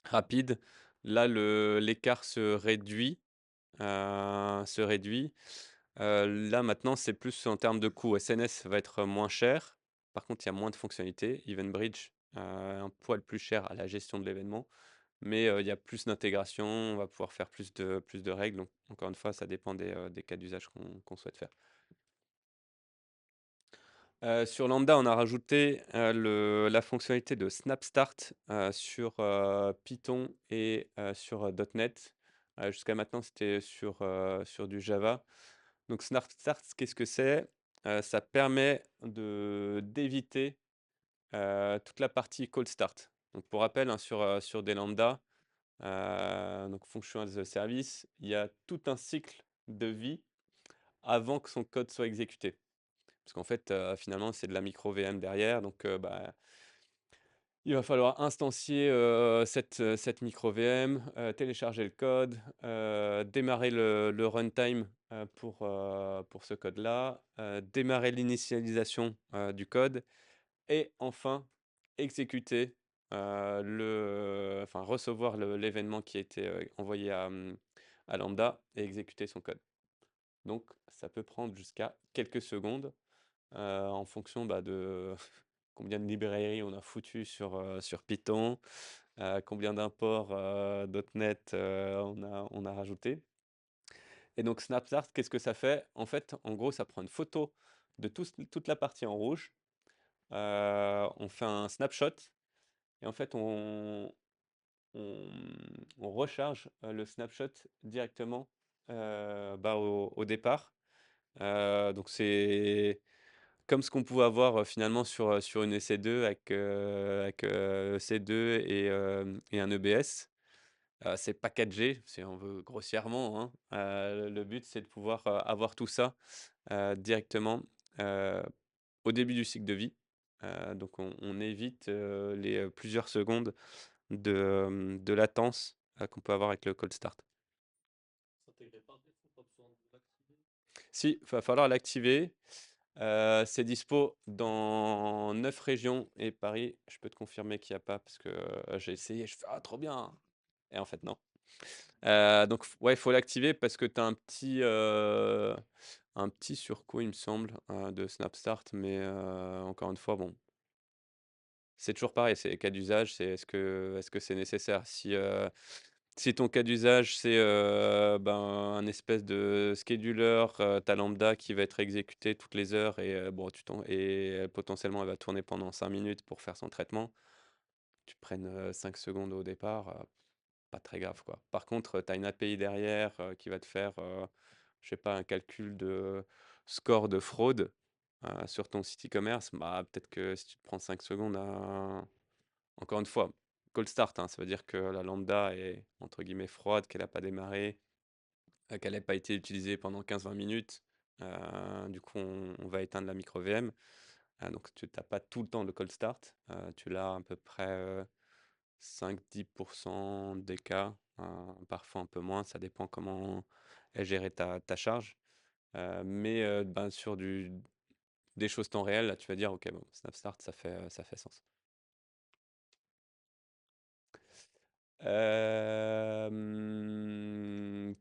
rapide. Là, l'écart se réduit. Là, maintenant, c'est plus en termes de coût. SNS va être moins cher. Par contre, il y a moins de fonctionnalités. EventBridge, un poil plus cher à la gestion de l'événement, mais il y a plus d'intégration. On va pouvoir faire plus de règles. Donc, encore une fois, ça dépend des cas d'usage qu'on souhaite faire. Sur Lambda, on a rajouté la fonctionnalité de Snap Start sur Python et sur .NET. Jusqu'à maintenant, c'était sur du Java. Donc Snap Start, qu'est-ce que c'est? Ça permet d'éviter toute la partie cold start. Donc pour rappel, hein, sur des lambda, donc function as a service, il y a tout un cycle de vie avant que son code soit exécuté. Parce qu'en fait, finalement, c'est de la micro VM derrière. Donc, il va falloir instancier cette micro VM, télécharger le code, démarrer le runtime pour ce code-là, démarrer l'initialisation du code et enfin exécuter enfin recevoir l'événement qui a été envoyé à Lambda et exécuter son code. Donc, ça peut prendre jusqu'à quelques secondes en fonction de combien de librairies on a foutu sur Python, combien d'imports .NET on a rajouté. Et donc Snapstart, qu'est-ce que ça fait? En fait, en gros, ça prend une photo de toute la partie en rouge. On fait un snapshot et en fait, on, on recharge le snapshot directement au départ. Donc c'est comme ce qu'on pouvait avoir finalement sur une EC2 avec EC2 et un EBS. C'est packagé, si on veut grossièrement, hein. Le but, c'est de pouvoir avoir tout ça directement euh, au début du cycle de vie. Donc on évite les plusieurs secondes de latence qu'on peut avoir avec le cold start. S'intégrer par défaut, pas besoin de l'activer. Si, il va falloir l'activer. C'est dispo dans 9 régions et Paris, je peux te confirmer qu'il n'y a pas parce que j'ai essayé, je fais ah trop bien. Et en fait non. Donc ouais, il faut l'activer parce que tu as un petit surcoût, il me semble, de Snapstart, mais encore une fois, bon, c'est toujours pareil, c'est les cas d'usage, c'est est-ce que c'est nécessaire? Si ton cas d'usage, c'est un espèce de scheduler, ta lambda qui va être exécutée toutes les heures et bon, potentiellement, elle va tourner pendant 5 minutes pour faire son traitement. Tu prennes 5 secondes au départ, pas très grave, quoi. Par contre, tu as une API derrière qui va te faire, je sais pas, un calcul de score de fraude sur ton site e-commerce. Bah, peut-être que si tu te prends 5 secondes encore une fois, cold start, hein, ça veut dire que la lambda est entre guillemets froide, qu'elle n'a pas démarré, qu'elle n'a pas été utilisée pendant 15-20 minutes. Du coup, on va éteindre la micro VM. Donc, tu n'as pas tout le temps le cold start. Tu l'as à peu près 5-10% des cas, parfois un peu moins. Ça dépend comment est gérée ta charge. Mais sur des choses temps réel, là, tu vas dire, OK, bon, Snapstart, ça fait sens.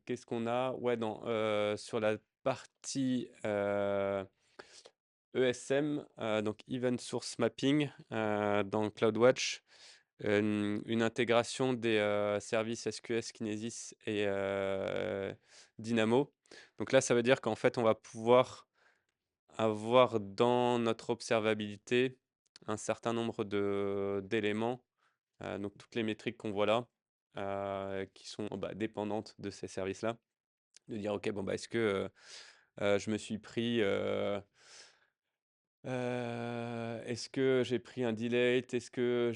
Qu'est-ce qu'on a? Ouais, non, sur la partie ESM, donc Event Source Mapping, dans CloudWatch, une intégration des services SQS, Kinesis et Dynamo. Donc là, ça veut dire qu'en fait, on va pouvoir avoir dans notre observabilité un certain nombre d'éléments, donc toutes les métriques qu'on voit là, qui sont dépendantes de ces services-là. De dire, OK, bon, est-ce que je me suis pris, est-ce que j'ai pris un delay? Est-ce que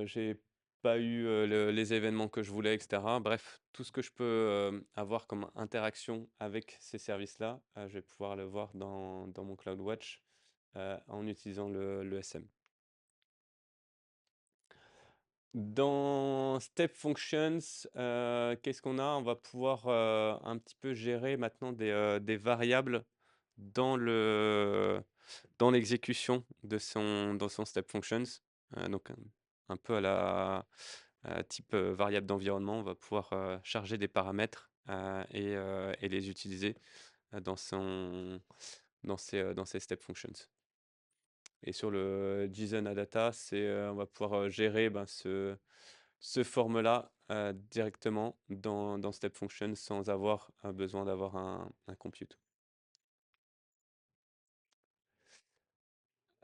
j'ai pas eu les événements que je voulais, etc. Bref, tout ce que je peux avoir comme interaction avec ces services-là, je vais pouvoir le voir dans mon CloudWatch en utilisant le SM. Dans Step Functions, qu'est-ce qu'on a? On va pouvoir un petit peu gérer maintenant des variables dans l'exécution dans son Step Functions. Donc un peu à la type variable d'environnement, on va pouvoir charger des paramètres et les utiliser dans ses step functions. Et sur le JSON à data, on va pouvoir gérer ce forme-là directement dans step function sans avoir besoin d'avoir un compute.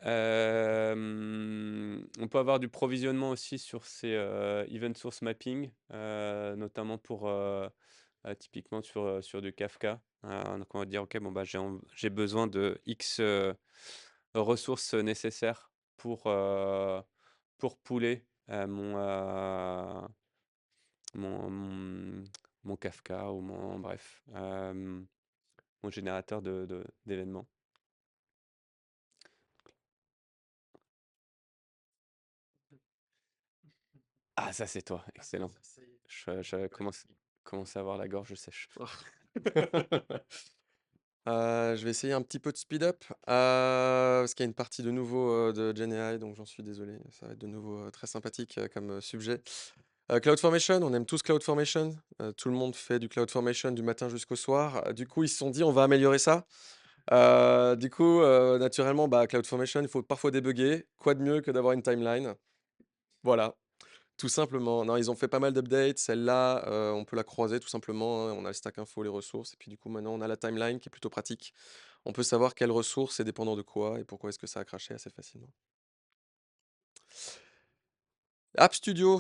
On peut avoir du provisionnement aussi sur ces event source mapping, notamment pour typiquement sur du Kafka. Donc on va dire ok, bon bah j'ai besoin de X ressources nécessaires pour pooler mon Kafka ou bref, mon générateur d'événements. Ah, ça c'est toi, excellent. Ça y est. Je commence à avoir la gorge sèche. Je vais essayer un petit peu de speed up, parce qu'il y a une partie de nouveau de GenAI, donc j'en suis désolé. Ça va être de nouveau très sympathique comme sujet. CloudFormation, on aime tous CloudFormation. Tout le monde fait du CloudFormation du matin jusqu'au soir. Du coup, ils se sont dit, on va améliorer ça. Du coup, naturellement, CloudFormation, il faut parfois débugger. Quoi de mieux que d'avoir une timeline? Voilà. Tout simplement. Non, ils ont fait pas mal d'updates. Celle-là, on peut la croiser tout simplement, hein. On a le stack info, les ressources. Et puis du coup, maintenant, on a la timeline qui est plutôt pratique. On peut savoir quelle ressource est dépendant de quoi et pourquoi est-ce que ça a craché assez facilement. App Studio,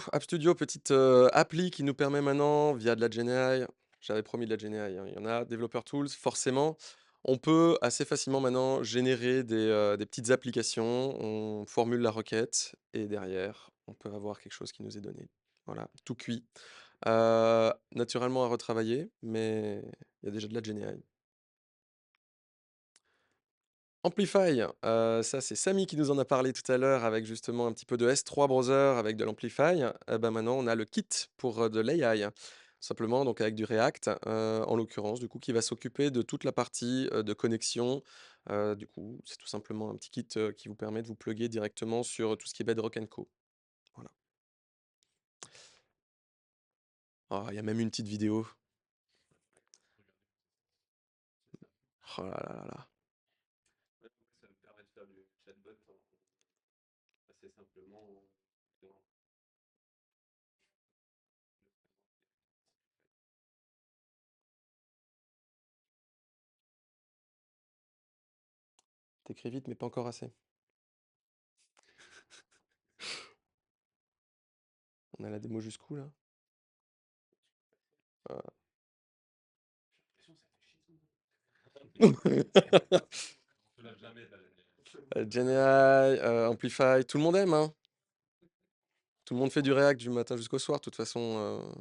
petite appli qui nous permet maintenant, via de la GenAI, j'avais promis de la GenAI, hein, il y en a, Developer Tools, forcément, on peut assez facilement maintenant générer des petites applications, on formule la requête et derrière, on peut avoir quelque chose qui nous est donné. Voilà, tout cuit. Naturellement à retravailler, mais il y a déjà de la GenAI. Amplify, ça c'est Samy qui nous en a parlé tout à l'heure avec justement un petit peu de S3 Browser avec de l'Amplify. Maintenant on a le kit pour de l'AI, simplement donc avec du React, en l'occurrence du coup qui va s'occuper de toute la partie de connexion. Du coup c'est tout simplement un petit kit qui vous permet de vous plugger directement sur tout ce qui est Bedrock & Co. Voilà. Oh, il y a même une petite vidéo. Oh là là là là. Ça me permet de faire du chatbot assez simplement. T'écris vite mais pas encore assez. On a la démo jusqu'où là? GenAI, Amplify, tout le monde aime, hein. Tout le monde fait du React du matin jusqu'au soir, de toute façon.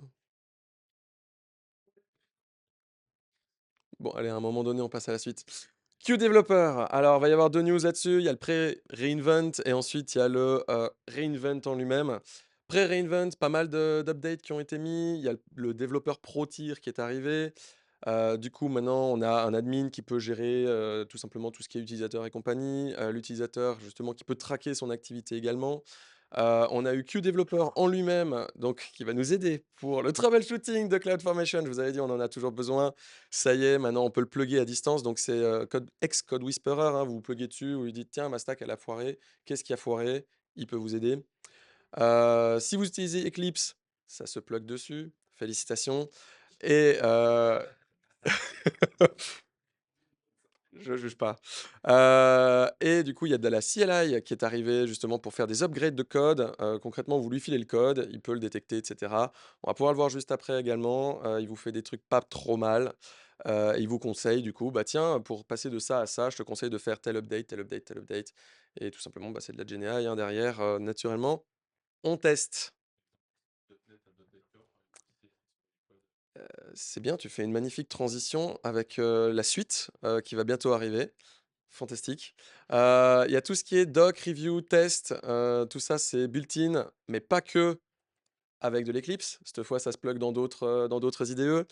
Bon, allez, à un moment donné, on passe à la suite. QDeveloper. Alors, il va y avoir deux news là-dessus. Il y a le pré-reinvent et ensuite il y a le reinvent en lui-même. Pré-reinvent, pas mal d'updates qui ont été mis. Il y a le développeur Pro Tier qui est arrivé. Du coup, maintenant, on a un admin qui peut gérer tout simplement tout ce qui est utilisateur et compagnie. L'utilisateur, justement, qui peut traquer son activité également. On a eu QDeveloper en lui-même, donc qui va nous aider pour le troubleshooting de CloudFormation. Je vous avais dit, on en a toujours besoin. Ça y est, maintenant, on peut le plugger à distance. Donc, c'est ex-Code Whisperer, hein. Vous vous pluguez dessus, vous lui dites, tiens, ma stack, elle a foiré. Qu'est-ce qui a foiré? Il peut vous aider. Si vous utilisez Eclipse, ça se plug dessus. Félicitations. Et je juge pas. Et du coup, il y a de la CLI qui est arrivée justement pour faire des upgrades de code. Concrètement, vous lui filez le code, il peut le détecter, etc. On va pouvoir le voir juste après également. Il vous fait des trucs pas trop mal. Il vous conseille du coup, bah tiens, pour passer de ça à ça, je te conseille de faire tel update, tel update, tel update. Et tout simplement, bah, c'est de la GenAI hein, derrière. Naturellement, on teste. C'est bien, tu fais une magnifique transition avec la suite qui va bientôt arriver. Fantastique. Il y a tout ce qui est doc, review, test, tout ça c'est built-in, mais pas que avec de l'Eclipse. Cette fois, ça se plug dans d'autres IDE.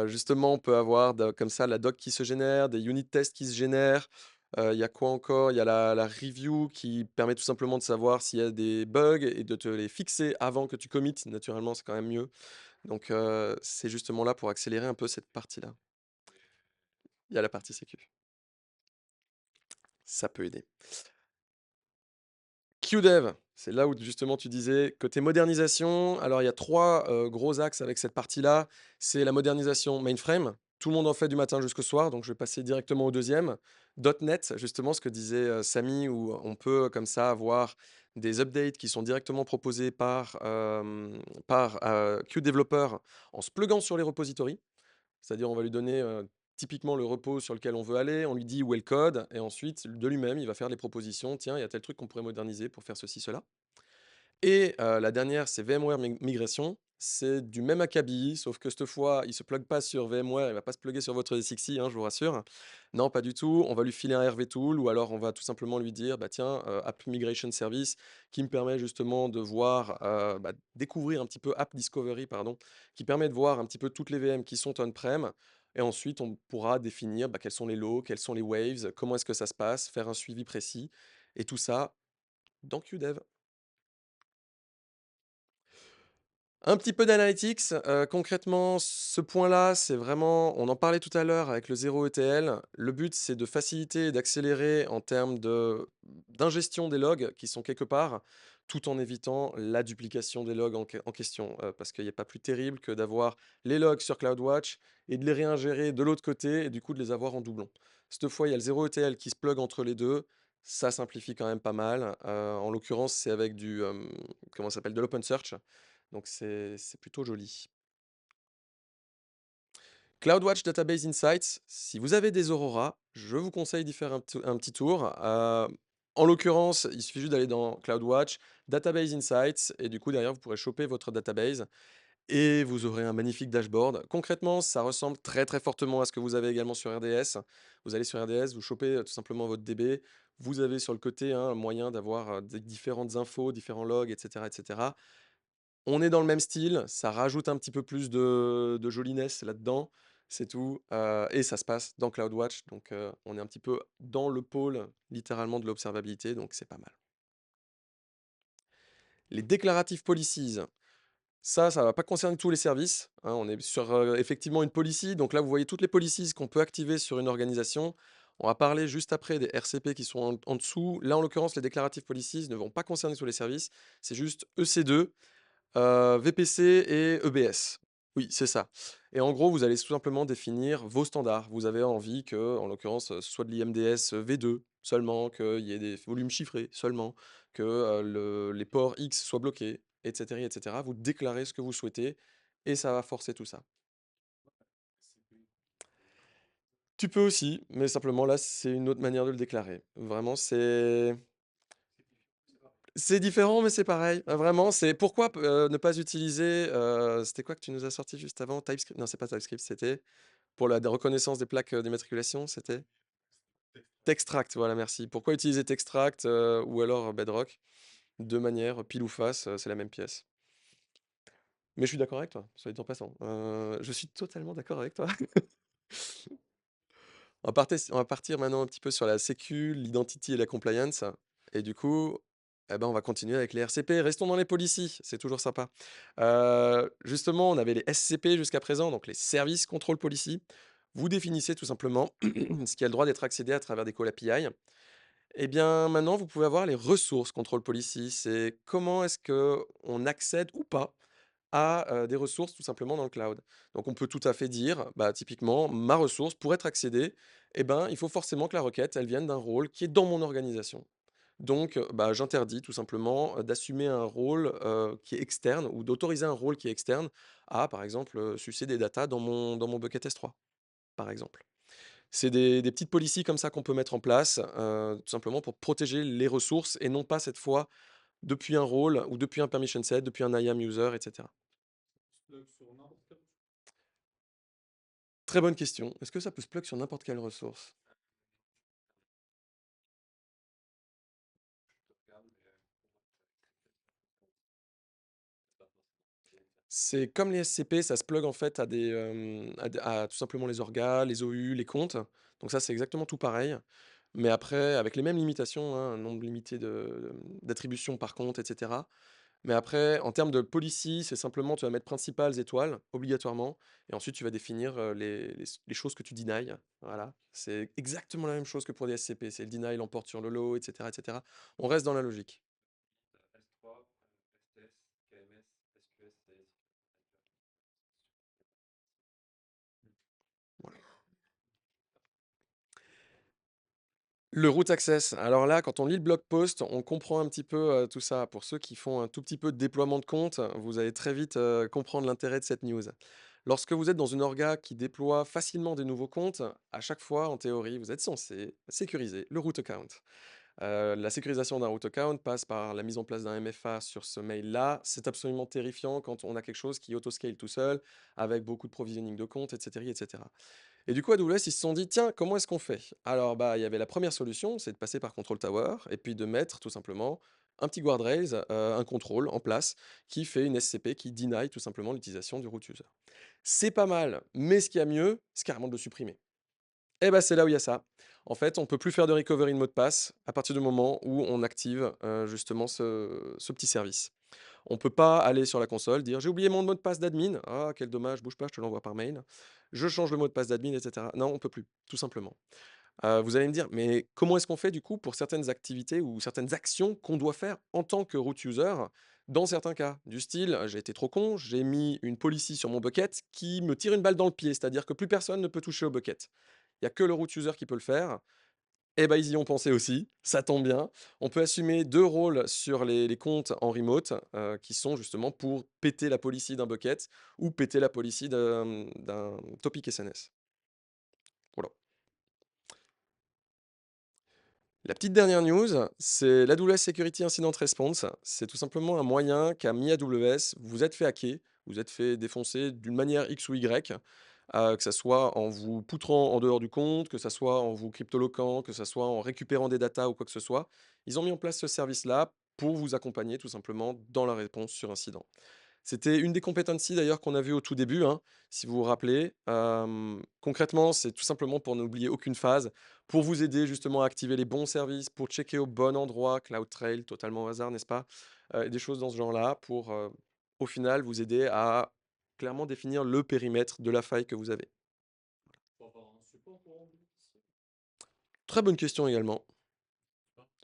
Justement, on peut avoir comme ça la doc qui se génère, des unit tests qui se génèrent. Il y a quoi encore? Il y a la review qui permet tout simplement de savoir s'il y a des bugs et de te les fixer avant que tu committes. Naturellement, c'est quand même mieux. Donc, c'est justement là pour accélérer un peu cette partie-là. Il y a la partie sécu. Ça peut aider. QDev, c'est là où justement tu disais côté modernisation. Alors il y a trois gros axes avec cette partie-là. C'est la modernisation mainframe. Tout le monde en fait du matin jusqu'au soir, donc je vais passer directement au deuxième. .NET, justement ce que disait Samy, où on peut comme ça avoir des updates qui sont directement proposés par QDeveloper en se pluguant sur les repositories. C'est-à-dire, on va lui donner typiquement le repo sur lequel on veut aller, on lui dit où est le code, et ensuite, de lui-même, il va faire les propositions. Tiens, il y a tel truc qu'on pourrait moderniser pour faire ceci, cela. Et la dernière, c'est VMware Migration. C'est du même acabit, sauf que cette fois, il ne se plug pas sur VMware, il ne va pas se plugger sur votre SXI, hein, je vous rassure. Non, pas du tout. On va lui filer un RV tool, ou alors on va tout simplement lui dire, bah tiens, App Migration Service, qui me permet justement de voir, découvrir un petit peu App Discovery, pardon, qui permet de voir un petit peu toutes les VM qui sont on-prem. Et ensuite, on pourra définir quels sont les lows, quels sont les waves, comment est-ce que ça se passe, faire un suivi précis, et tout ça dans QDev. Un petit peu d'analytics, concrètement, ce point-là, c'est vraiment on en parlait tout à l'heure avec le 0 ETL. Le but, c'est de faciliter et d'accélérer en termes d'ingestion des logs qui sont quelque part, tout en évitant la duplication des logs en question. Parce qu'il n'y a pas plus terrible que d'avoir les logs sur CloudWatch et de les réingérer de l'autre côté et du coup de les avoir en doublon. Cette fois, il y a le 0 ETL qui se plug entre les deux. Ça simplifie quand même pas mal. En l'occurrence, c'est avec comment ça s'appelle, de l'OpenSearch. Donc c'est plutôt joli. CloudWatch Database Insights, si vous avez des Aurora, je vous conseille d'y faire un petit tour. En l'occurrence, il suffit juste d'aller dans CloudWatch, Database Insights, et du coup derrière vous pourrez choper votre database et vous aurez un magnifique dashboard. Concrètement, ça ressemble très très fortement à ce que vous avez également sur RDS. Vous allez sur RDS, vous chopez tout simplement votre DB. Vous avez sur le côté un moyen d'avoir des différentes infos, différents logs, etc., etc. On est dans le même style, ça rajoute un petit peu plus de joliness là-dedans, c'est tout. Et ça se passe dans CloudWatch, donc on est un petit peu dans le pôle littéralement de l'observabilité, donc c'est pas mal. Les declarative policies, ça va pas concerner tous les services, hein. On est sur effectivement une policy, donc là vous voyez toutes les policies qu'on peut activer sur une organisation. On va parler juste après des RCP qui sont en dessous. Là en l'occurrence, les declarative policies ne vont pas concerner tous les services, c'est juste EC2. VPC et EBS. Oui, c'est ça. Et en gros, vous allez tout simplement définir vos standards. Vous avez envie que, en l'occurrence, ce soit de l'IMDS V2 seulement, qu'il y ait des volumes chiffrés seulement, que les ports X soient bloqués, etc., etc. Vous déclarez ce que vous souhaitez et ça va forcer tout ça. Tu peux aussi, mais simplement là, c'est une autre manière de le déclarer. Vraiment, c'est différent, mais c'est pareil. Vraiment, c'est pourquoi ne pas utiliser. C'était quoi que tu nous as sorti juste avant? TypeScript? Non, c'est pas TypeScript, c'était pour la reconnaissance des plaques d'immatriculation, c'était Textract. Voilà, merci. Pourquoi utiliser Textract ou alors Bedrock? De manière pile ou face, c'est la même pièce. Mais je suis d'accord avec toi, soit dit en passant. Je suis totalement d'accord avec toi. On va partir maintenant un petit peu sur la sécu, l'identity et la compliance. Et du coup, eh ben, on va continuer avec les RCP. Restons dans les policies, c'est toujours sympa. Justement, on avait les SCP jusqu'à présent, donc les Service Control Policy. Vous définissez tout simplement ce qui a le droit d'être accédé à travers des calls API. Eh bien, maintenant, vous pouvez avoir les ressources Control Policy. C'est comment est-ce qu'on accède ou pas à des ressources tout simplement dans le cloud. Donc on peut tout à fait dire, typiquement, ma ressource, pour être accédée, eh ben, il faut forcément que la requête, elle vienne d'un rôle qui est dans mon organisation. Donc, j'interdis tout simplement d'assumer un rôle qui est externe ou d'autoriser un rôle qui est externe à, par exemple, sucer des datas dans mon bucket S3, par exemple. C'est des petites policies comme ça qu'on peut mettre en place, tout simplement pour protéger les ressources et non pas cette fois depuis un rôle ou depuis un permission set, depuis un IAM user, etc. Plug sur n'importe quel. Très bonne question. Est-ce que ça peut se plug sur n'importe quelle ressource? C'est comme les SCP, ça se plug en fait à tout simplement les orgas, les OU, les comptes. Donc ça, c'est exactement tout pareil. Mais après, avec les mêmes limitations, hein, un nombre limité d'attributions par compte, etc. Mais après, en termes de policy, c'est simplement, tu vas mettre principales étoiles, obligatoirement, et ensuite tu vas définir les choses que tu denies. Voilà. C'est exactement la même chose que pour des SCP. C'est le deny l'emporte sur le low, etc., etc. On reste dans la logique. S3, STS, KMS, SQS, AS. Le root access. Alors là, quand on lit le blog post, on comprend un petit peu tout ça. Pour ceux qui font un tout petit peu de déploiement de compte, vous allez très vite comprendre l'intérêt de cette news. Lorsque vous êtes dans une orga qui déploie facilement des nouveaux comptes, à chaque fois, en théorie, vous êtes censé sécuriser le root account. La sécurisation d'un root account passe par la mise en place d'un MFA sur ce mail-là. C'est absolument terrifiant quand on a quelque chose qui autoscale tout seul, avec beaucoup de provisioning de comptes, etc., etc. Et du coup, AWS, ils se sont dit, tiens, comment est-ce qu'on fait? Alors, bah, il y avait la première solution, c'est de passer par Control Tower, et puis de mettre tout simplement un petit guardrails, un contrôle en place, qui fait une SCP qui deny tout simplement l'utilisation du root user. C'est pas mal, mais ce qu'il y a mieux, c'est carrément de le supprimer. Et bah, c'est là où il y a ça. En fait, on peut plus faire de recovery de mot de passe à partir du moment où on active justement ce petit service. On peut pas aller sur la console, dire j'ai oublié mon mot de passe d'admin. Ah, quel dommage, bouge pas, je te l'envoie par mail. Je change le mot de passe d'admin, etc. Non, on peut plus, tout simplement. Vous allez me dire, mais comment est-ce qu'on fait du coup pour certaines activités ou certaines actions qu'on doit faire en tant que root user dans certains cas? Du style, j'ai été trop con, j'ai mis une policy sur mon bucket qui me tire une balle dans le pied, c'est-à-dire que plus personne ne peut toucher au bucket. Il n'y a que le root user qui peut le faire. Eh ben, ils y ont pensé aussi, ça tombe bien. On peut assumer 2 rôles sur les comptes en remote, qui sont justement pour péter la policy d'un bucket ou péter la policy d'un topic SNS. Voilà. La petite dernière news, c'est l'AWS Security Incident Response. C'est tout simplement un moyen qu'a mis AWS. Vous êtes fait hacker, vous êtes fait défoncer d'une manière X ou Y, que ça soit en vous poutrant en dehors du compte, que ça soit en vous cryptoloquant, que ça soit en récupérant des datas ou quoi que ce soit. Ils ont mis en place ce service-là pour vous accompagner tout simplement dans la réponse sur incident. C'était une des competencies d'ailleurs qu'on a vues au tout début, hein, si vous vous rappelez. Concrètement, c'est tout simplement pour n'oublier aucune phase, pour vous aider justement à activer les bons services, pour checker au bon endroit, CloudTrail, totalement au hasard, n'est-ce pas? Des choses dans ce genre-là pour, au final, vous aider à clairement définir le périmètre de la faille que vous avez. Faut avoir un support pour Angular. Très bonne question également.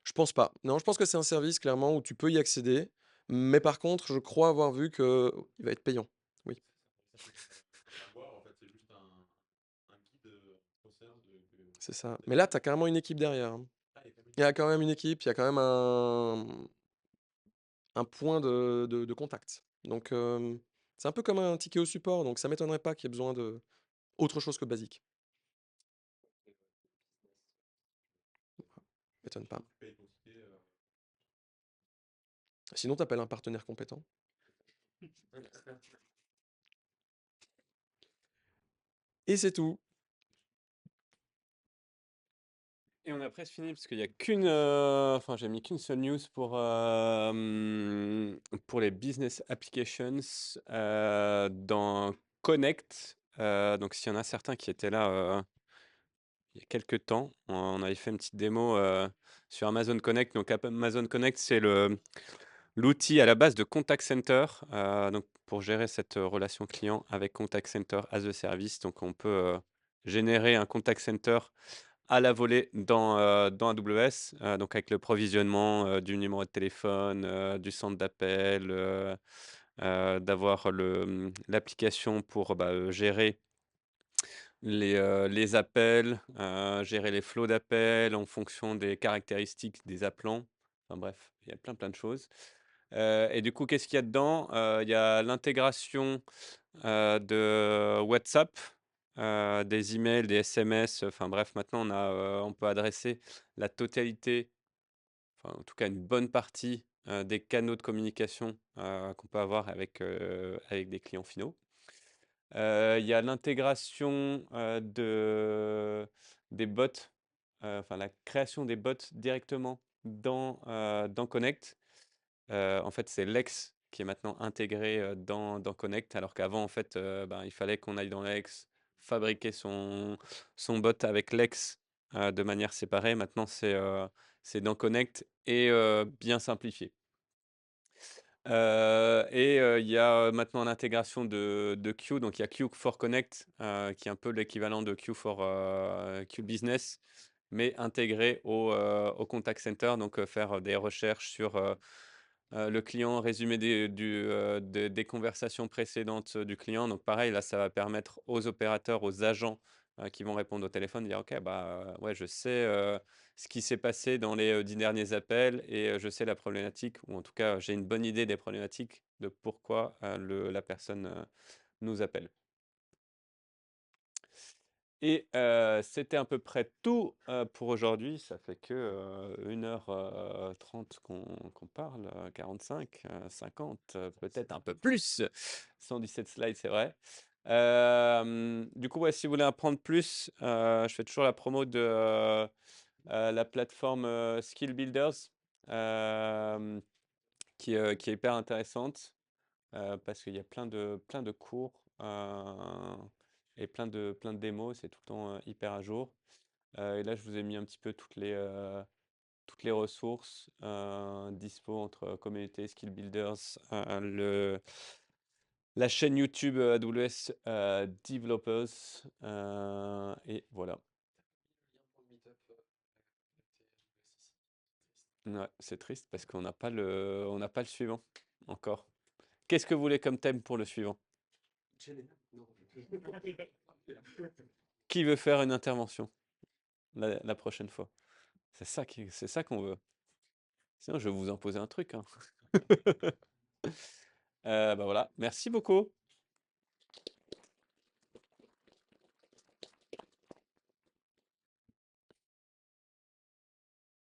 Je pense pas. Non, je pense que c'est un service clairement où tu peux y accéder, mais par contre, je crois avoir vu que il va être payant. Oui. Rien à voir, en fait, c'est juste un guide process C'est ça. Mais là, tu as carrément une équipe derrière, hein. Ah, il y a quand même Il y a quand même une équipe, il y a quand même un point de contact. Donc, c'est un peu comme un ticket au support, donc ça m'étonnerait pas qu'il y ait besoin de autre chose que basique. M'étonne pas. tu payes ton ticket. Sinon, tu appelles un partenaire compétent. Et c'est tout. Et on a presque fini parce qu'il y a qu'une, enfin j'ai mis qu'une seule news pour les business applications dans Connect. Donc s'il y en a certains qui étaient là il y a quelques temps, on avait fait une petite démo sur Amazon Connect. Donc Amazon Connect, c'est l'outil à la base de Contact Center, donc pour gérer cette relation client avec Contact Center as a service. Donc on peut générer un Contact Center à la volée dans AWS, donc avec le provisionnement du numéro de téléphone, du centre d'appel, d'avoir l'application pour gérer les appels, gérer les flots d'appels en fonction des caractéristiques des appelants. Enfin bref, il y a plein de choses. Et du coup, qu'est-ce qu'il y a dedans? Il y a l'intégration de WhatsApp, des emails, des SMS, enfin bref, maintenant on peut adresser la totalité, enfin en tout cas une bonne partie, des canaux de communication, qu'on peut avoir avec des clients finaux. Il y a l'intégration, des bots, enfin la création des bots directement dans Connect. En fait, c'est Lex qui est maintenant intégré, dans Connect, alors qu'avant, en fait, il fallait qu'on aille dans Lex, fabriquer son bot avec Lex, de manière séparée. Maintenant, c'est dans Connect et bien simplifié. Il y a, maintenant l'intégration de Q, donc il y a Q for Connect, qui est un peu l'équivalent de Q for, Q Business, mais intégré au contact center, donc faire des recherches sur, le client, résumé des conversations précédentes du client. Donc pareil, là, ça va permettre aux opérateurs, aux agents, qui vont répondre au téléphone, de dire: «OK, bah, ouais, je sais, ce qui s'est passé dans les, 10 derniers appels et je sais la problématique ou en tout cas, j'ai une bonne idée des problématiques de pourquoi, la personne, nous appelle». Et c'était à peu près tout, pour aujourd'hui. Ça fait que, 1 heure, 30 qu'on parle, 45, 50, peut-être un peu plus. 117 slides, c'est vrai. Du coup, ouais, si vous voulez apprendre plus, je fais toujours la promo de, la plateforme, Skill Builders, hem, qui est hyper intéressante. Parce qu'il y a plein de cours, et plein de démos, c'est tout le temps, hyper à jour. Et là, je vous ai mis un petit peu toutes les ressources, dispo entre communauté, skill builders, la chaîne YouTube, AWS, Developers, et voilà. Ouais, c'est triste parce qu'on n'a pas le suivant encore. Qu'est-ce que vous voulez comme thème pour le suivant? Qui veut faire une intervention la prochaine fois? C'est ça qu'on veut. Sinon, je vais vous imposer un truc, hein. Bah voilà, merci beaucoup.